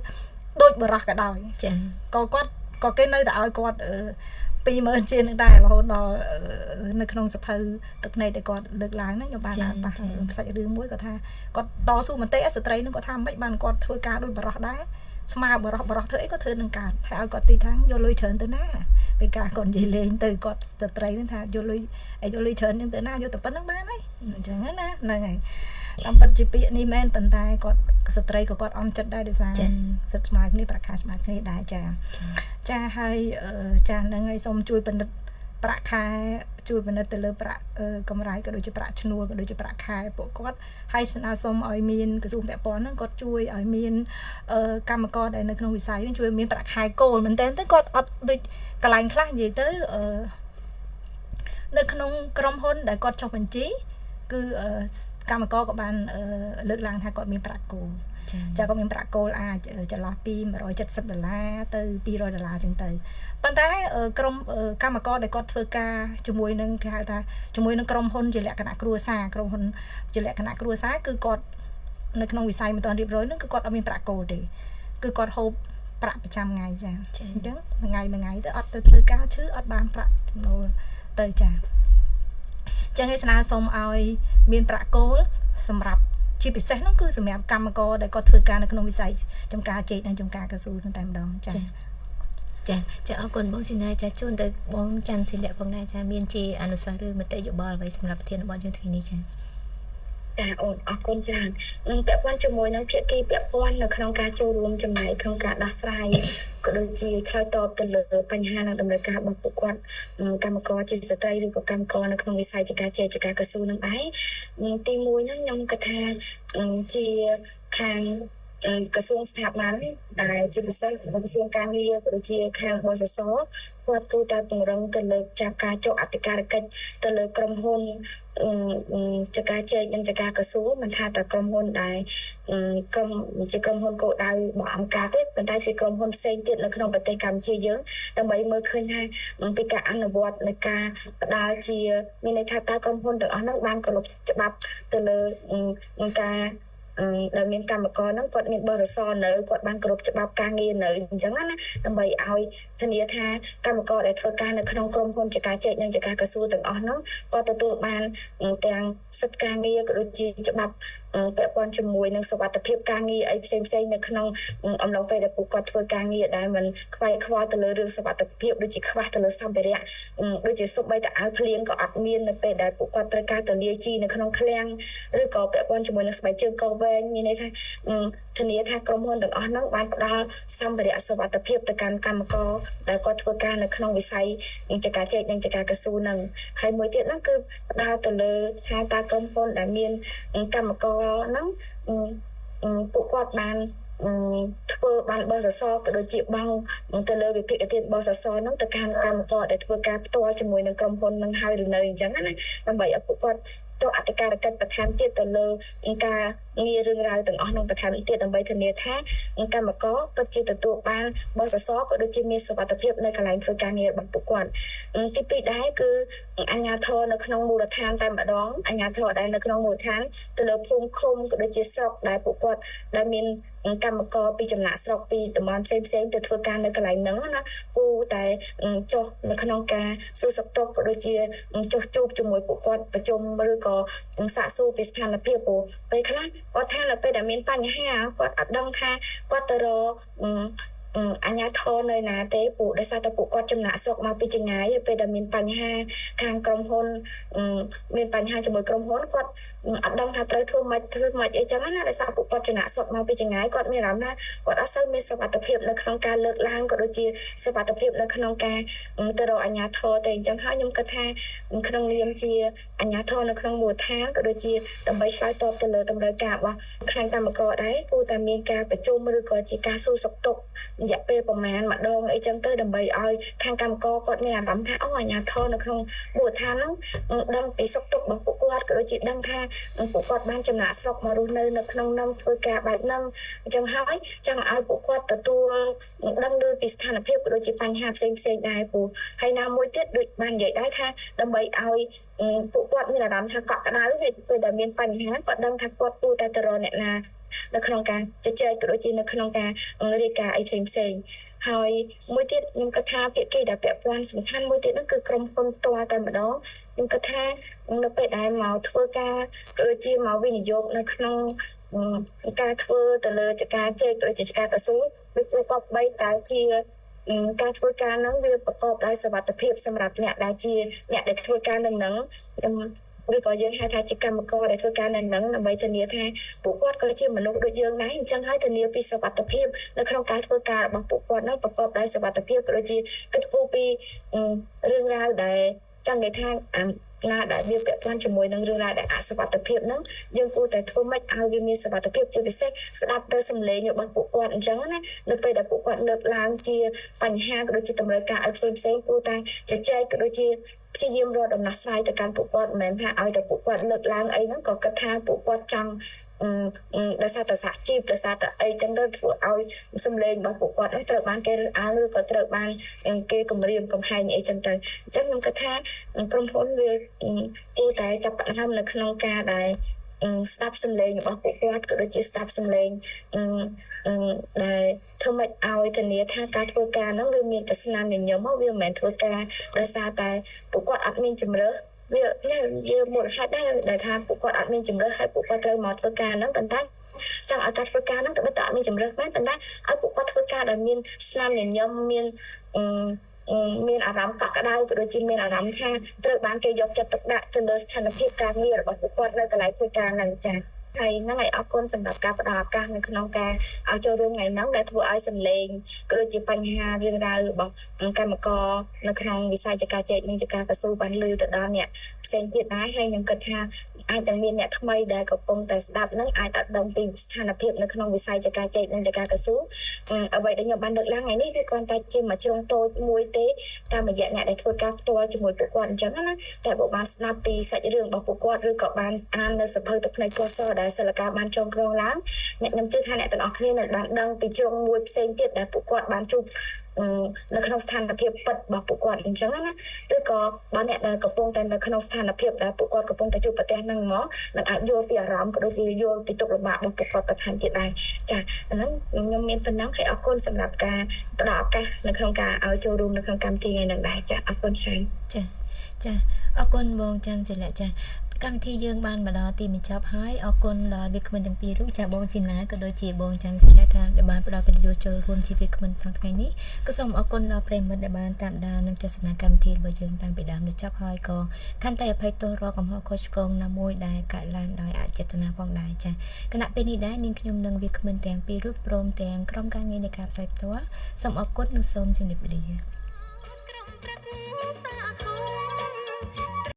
ដូចបុរសក៏ដោយចាក៏គេនៅតែឲ្យគាត់20000ជាងនឹងដែររហូតដល់នៅក្នុងសភៅទឹកភ្នែកដែលគាត់លើកឡើងហ្នឹងខ្ញុំបានអានប៉ះផ្សាច់រឿងមួយគាត់ថាគាត់តស៊ូមតិស្ត្រីហ្នឹងគាត់ថាមិនបានគាត់ធ្វើការដូចបរោះដែរស្មើបរោះធ្វើអីក៏ធ្វើនឹងកើតហើយឲ្យគាត់ទីថាយកលុយច្រើនទៅណាពេលការគាត់និយាយលេងទៅគាត់ស្ត្រីហ្នឹងថាយកលុយច្រើនហ្នឹងទៅណាយកតែប៉ុណ្្នឹងបានហើយអញ្ចឹងណាហ្នឹងហើយតាមពិតជាពាក្យនេះមែនប៉ុន្តែគាត់ស្ត្រីក៏គាត់អន់ចិត្តដែរដោយសារសិទ្ធិស្មើគ្នាប្រាក់ខែស្មើគ្នាដែរចាហើយចាហ្នឹងហើយសូមជួយពិនិត្យប្រាក់ខែជួយពិនិត្យទៅលើប្រាក់កម្រៃក៏ដូចជាប្រាក់ឈ្នួលក៏ដូចជាប្រាក់ខែពួកគាត់ហើយស្នើសុំឲ្យមានក្រសួងពាក់ព័ន្ធហ្នឹងគាត់ជួយឲ្យមានកម្មករដែលនៅក្នុងវិស័យនេះជួយមានប្រាក់ខែគោលមែនតើគាត់អត់ដូចកន្លែងខ្លះនិយាយទៅនៅក្នុងក្រុមហ៊ុនដែលគាត់ចុះបញ្ជីគឺកម្មករក៏បានលើកឡើងថាគាត់មានប្រាក់គោលចាគាត់មានប្រាក់គោលអាចចន្លោះពី$170ទៅ$200ចឹងទៅប៉ុន្តែក្រុមកម្មករដែលគាត់ធ្វើការជាមួយនឹងគេហៅថាជាមួយនឹងក្រុមហ៊ុនជាលក្ខណៈគ្រួសារគឺគាត់នៅក្នុងវិស័យមិនទាន់រៀបរយហ្នឹងគឺគាត់អត់មានប្រាក់គោលទេគឺគាត់ហូបប្រាក់ប្រចាំថ្ងៃចាអញ្ចឹងមួយថ្ងៃទៅអត់ទៅធ្វើការឈឺអត់បានប្រាក់ចំណូលទៅចាចឹងឯស្នើសុំឲ្យមានប្រាក់គោលសម្រាប់ជាពិសេសនោះគឺសម្រាប់កម្មករដែលគាត់ធ្វើការនៅក្នុងវិស័យចំការជែកនិងចំការកស៊ូតែម្ដងចាអរគុណបងស៊ីណាចាជូនទៅបងច័ន្ទសិលៈផងដែរចាមានជាអនុសាសន៍ឬមតិយោបល់អ្វីសម្រាប់ប្រធានបទយើងថ្ងៃនេះចាអូនអរគុណច្រើនពាក់ព័ន្ធជាមួយនឹងភាគីពាក់ព័ន្ធនៅក្នុងការចូលរួមចំណែកក្នុងការដោះស្រាយក៏ដូចជាឆ្លើយតបទៅលើបញ្ហានិងតម្រូវការរបស់ពួកគាត់កម្មករជាស្ត្រីឬក៏កម្មករនៅក្នុងវិស័យចការជែកចការកស៊ូនឹងដែរទី1ហ្នឹងខ្ញុំគិតថាជាខាងក្រសួងស្ថាប័នដែលជាពិសេសក្រសួងការងារក៏ដូចជាខាងបសសគាត់គឺតែពង្រឹងទៅលើចាប់ការចុះអធិការកិច្ចទៅលើក្រុមហ៊ុនចការជែកនិងចការកស៊ូមិនថាតែក្រុមហ៊ុនដែលជាក្រុមហ៊ុនគោលដៅរបស់អង្គការទេប៉ុន្តែជាក្រុមហ៊ុនផ្សេងទៀតនៅក្នុងប្រទេសកម្ពុជាយើងដើម្បីមើលឃើញថាពីការអនុវត្តនៃការផ្ដល់ជាមានន័យថាតើក្រុមហ៊ុនទាំងអស់ហ្នឹងបានគោរពច្បាប់ទៅលើការដែលមានកម្មករហ្នឹងគាត់មានបទសរនៅគាត់បានគ្រប់ច្បាប់ការងារនៅអញ្ចឹងណាដើម្បីឲ្យធានាថាកម្មករដែលធ្វើការនៅក្នុងក្រុមហ៊ុនចការជែកនិងចការកស៊ូទាំងអស់ហ្នឹងគាត់ទទួលបានទាំងសិទ្ធិការងារក៏ដូចជាច្បាប់ពាក់ព័ន្ធជាមួយនឹងសុវត្ថិភាពការងារអីផ្សេងនៅក្នុងអំឡុងពេលដែលពួកគាត់ធ្វើការងារដែលមិនខ្វាយខ្វល់ទៅលើរឿងសុវត្ថិភាពដូចជាខ្វះទៅលើសម្ភារៈដូចជាសូម្បីតែអាវភ្លៀងក៏អត់មាននៅពេលដែលពួកគាត់ត្រូវការទៅលាយជីនៅក្នុងឃ្លាំងឬក៏ពាក់ព័ន្ធជាមួយនឹងស្បែកជើងកវែងមានន័យថាធានាថាក្រុមហ៊ុនទាំងអស់ហ្នឹងបានផ្ដល់សម្ភារៈសុវត្ថិភាពទៅកាន់កម្មករដែលគាត់ធ្វើការនៅក្នុងវិស័យចការជែកនិងចការកស៊ូហ្នឹងហើយមួយទៀតហ្នឹងគឺផ្ដល់ទៅលើថាតើក្រុមហ៊ុនដែលមានកម្មករហ្នឹងពួកគាត់បានធ្វើបានបសសក៏ដូចជាបង់ទៅលើវិភាគទានបសសហ្នឹងទៅកាន់កម្មករដែលធ្វើការផ្ទាល់ជាមួយនឹងក្រុមហ៊ុនហ្នឹងហើយឬនៅអញ្ចឹងណាដើម្បីឲ្យពួកគាត់ចុះអធិការកិច្ចបន្ថែមទៀតទៅលើការ ងាររឿងរ៉ាវទាំងអស់ក្នុងបន្ថែមទៀតដើម្បីធានាថាកម្មករពិតជាទទួលបានបទសសរក៏ដូចជាមានសុវត្ថិភាពនៅកន្លែងធ្វើការងាររបស់ពួកគាត់ទី2ដែរគឺអាជ្ញាធរនៅក្នុងមូលដ្ឋានតែម្ដងអាជ្ញាធរដែលនៅក្នុងមូលដ្ឋានទៅលើភូមិឃុំក៏ដូចជាស្រុកដែលពួកគាត់ដែលមានកម្មករពីចំណាក់ស្រុកពីតំបន់ផ្សេងទៅធ្វើការនៅកន្លែងហ្នឹងណាគូតែចុះនៅក្នុងការសួរសុខទុក្ខក៏ដូចជាចុះជួបជាមួយពួកគាត់ប្រជុំឬក៏សាកសួរពីស្ថានភាពព្រោះពេលខ្លះគាត់ថានៅពេលដែលមានបញ្ហាគាត់អត់ដឹងថាគាត់ទៅរកអាជ្ញាធរនៅណាទេពួកដោយសារតែពួកគាត់ចំណាក់ស្រុកមកពីចម្ងាយពេលដែលមានបញ្ហាខាងក្រុមហ៊ុនមានបញ្ហាជាមួយក្រុមហ៊ុនគាត់អត់ដឹងថាត្រូវធ្វើម៉េចអីចឹងណាដោយសារពួកគាត់ចំណាក់ស្រុកមកពីចម្ងាយគាត់មានអារម្មណ៍ថាគាត់អត់សូវមានសុវត្ថិភាពនៅក្នុងការលើកឡើងក៏ដូចជាសុវត្ថិភាពនៅក្នុងការទៅរកអាជ្ញាធរទេអញ្ចឹងហើយខ្ញុំគិតថាក្នុងនាមជាអាជ្ញាធរនៅក្នុងមូលដ្ឋានក៏ដូចជាដើម្បីឆ្លើយតបទៅលើតម្រូវការរបស់ខាងកម្មករដែរគួរតែមានការប្រជុំឬក៏ជាការសួរសុខទុក្ខរយៈពេលប្រហែលម្ដងអីចឹងទៅដើម្បីឲ្យខាងកម្មករគាត់មានអារម្មណ៍ថាអូអាជ្ញាធរនៅក្នុងមូលដ្ឋានហ្នឹងដឹងពីសុខទុក្ខរបស់ពួកគាត់ក៏ដូចជាដឹងថាពួកគាត់បានចំណាក់ស្រុកមករស់នៅក្នុងនឹងធ្វើការបែបហ្នឹងអញ្ចឹងហើយចង់ឲ្យពួកគាត់ទទួលដឹងលើពីស្ថានភាពក៏ដូចជាបញ្ហាផ្សេងដែរព្រោះហើយណាមួយទៀតដូចបាននិយាយដែរថាដើម្បីឲ្យពួកគាត់មានអារម្មណ៍ថាកក់ក្ដៅហើយពេលដែលមានបញ្ហាគាត់ដឹងថាគាត់គួរតែទៅរកអ្នកណានៅក្នុងការជជែកក៏ដូចជានៅក្នុងការរាយការណ៍អីផ្សេងហើយមួយទៀតខ្ញុំគិតថាភាគីដែលពាក់ព័ន្ធសំខាន់មួយទៀតនោះគឺក្រុមហ៊ុនផ្ទាល់តែម្ដងខ្ញុំគិតថានៅពេលដែលមកធ្វើការក៏ដូចជាមកវិនិយោគនៅក្នុងការធ្វើទៅលើការជែកក៏ដូចជាការកស៊ូដូចជាក៏បីតែជាការធ្វើការហ្នឹងវាប្រកបដោយសុវត្ថិភាពសម្រាប់អ្នកដែលជាអ្នកដែលធ្វើការនៅហ្នឹងឬក៏យើងហៅថាជាកម្មករដែលធ្វើការនៅនឹងដើម្បីធានាថាពួកគាត់ក៏ជាមនុស្សដូចយើងដែរអញ្ចឹងហើយធានាពីសុវត្ថិភាពនៅក្នុងការធ្វើការរបស់ពួកគាត់នឹងប្រកបដោយសុវត្ថិភាពក៏ដូចជាគិតគូរពីរឿងរ៉ាវដែលចង់និយាយថាណាដែលវាពាក់ព័ន្ធជាមួយនឹងរឿងរ៉ាវដែលអសុវត្ថិភាពហ្នឹងយើងគួរតែធ្វើម៉េចឲ្យវាមានសុវត្ថិភាពជាពិសេសស្ដាប់ទៅសំឡេងរបស់ពួកគាត់អញ្ចឹងណានៅពេលដែលពួកគាត់លើកឡើងជាបញ្ហាក៏ដូចជាតម្រូវការឲ្យផ្សេងគួរតែជជែកក៏ដូចជាព្យាយាមរកដំណោះស្រាយទៅកាន់ពួកគាត់មិនមែនថាឲ្យតែពួកគាត់លើកឡើងអីហ្នឹងក៏គិតថាពួកគាត់ចង់ដោយសារតែសហជីពដោយសារតែអីចឹងទៅធ្វើឲ្យសម្លេងរបស់ពួកគាត់ហ្នឹងត្រូវបានគេរើសអើងឬក៏ត្រូវបានគេគំរាមកំហែងអីចឹងទៅអញ្ចឹងខ្ញុំគិតថាក្រុមហ៊ុនវាគួរតែចាប់ផ្ដើមនៅក្នុងការដែលស្ដាប់សម្លេងរបស់ពួកគាត់ក៏ដូចជាស្ដាប់សម្លេងដែលធ្វើម៉េចឲ្យធានាថាការធ្វើការហ្នឹងវាមានតែស្នាមញញឹមវាមិនមែនធ្វើការដោយសារតែពួកគាត់អត់មានជំរើសវាមូលហេតុដែរដែលថាពួកគាត់អត់មានជំរើសហើយពួកគាត់ត្រូវមកធ្វើការហ្នឹងប៉ុន្តែចង់ឲ្យការធ្វើការហ្នឹងក៏តែអត់មានជំរើសមែនប៉ុន្តែឲ្យពួកគាត់ធ្វើការដោយមានស្នាមញញឹមមានអារម្មណ៍កក់ក្ដៅក៏ដូចជាមានអារម្មណ៍ថាត្រូវបានគេយកចិត្តទុកដាក់ទៅលើស្ថានភាពការងាររបស់ពួកគាត់នៅកន្លែងធ្វើការហ្នឹងចា៎ហើយហ្នឹងហើយអរគុណសម្រាប់ការផ្ដល់ឱកាសនៅក្នុងការឲ្យចូលរួមថ្ងៃហ្នឹងដែលធ្វើឲ្យសម្លេងក៏ដូចជាបញ្ហារឿងរ៉ាវរបស់កម្មករនៅក្នុងវិស័យចការចែកនិងចការកស៊ូបានលើទៅដល់អ្នកផ្សេងទៀតដែរហើយខ្ញុំគិតថាអាចនឹងមានអ្នកថ្មីដែលកំពុងតែស្ដាប់ហ្នឹងអាចអត់ដឹងពីស្ថានភាពនៅក្នុងវិស័យចការចែកនិងចការកស៊ូអ្វីដែលខ្ញុំបានលើកឡើងថ្ងៃនេះវាគ្រាន់តែជាមួយជ្រុងតូចមួយទេតាមរយៈអ្នកដែលធ្វើការផ្ទាល់ជាមួយពួកគាត់អញ្ចឹងណាតែបើបានស្ដាប់ពីសាច់រឿងរបស់ពួកគាត់ឬក៏បានអាននៅសភៅទឹកភ្នែកពណ៌សដែលសិលកាបានចងក្រងឡើងអ្នកខ្ញុំជឿថាអ្នកទាំងអស់គ្នានឹងបានដឹងពីជ្រុងមួយផ្សេងទៀតដែលពួកគាត់បានជួបនៅក្នុងស្ថានភាពពិតរបស់ពួកគាត់អញ្ចឹងណាឬក៏បើអ្នកដែលកំពុងតែនៅក្នុងស្ថានភាពដែលពួកគាត់កំពុងតែជួបប្រទះហ្នឹងហ្មងនឹងអាចយល់ពីអារម្មណ៍ក៏ដូចជាយល់ពីទុក្ខលំបាករបស់ពួកគាត់បន្ថែមទៀតដែរចាហ្នឹងខ្ញុំមានប៉ុណ្ណឹងហើយអរគុណសម្រាប់ការផ្ដល់ឱកាសនៅក្នុងការឲ្យចូលរួមនៅក្នុងកម្មវិធីថ្ងៃនេះដែរចាអរគុណច្រើនចាអរគុណបងច័ន្ទសិលៈចាកម្មវិធីយើងបានមកដល់ទីបញ្ចប់ហើយអរគុណដល់វាគ្មិនទាំងពីររូបចាបងស៊ីណាក៏ដូចជាបងច័ន្ទសិលៈថាដែលបានផ្ដល់កិត្តិយសចូលរួមជាវាគ្មិនក្នុងថ្ងៃនេះក៏សូមអរគុណដល់ប្រិយមិត្តដែលបានតាមដាននិងទស្សនាកម្មវិធីរបស់យើងតាំងពីដើមដល់ចប់ហើយក៏កាន់តែអភ័យទោសរាល់កំហុសខុសឆ្គងណាមួយដែលកើតឡើងដោយអចេតនាផងដែរចាគណៈពេលនេះដែរនាងខ្ញុំនិងវាគ្មិនទាំងពីររូបព្រមទាំងក្រុមការងារនៃការផ្សាយផ្ទាល់សូមអរគុណនិងសូមជម្រាបលា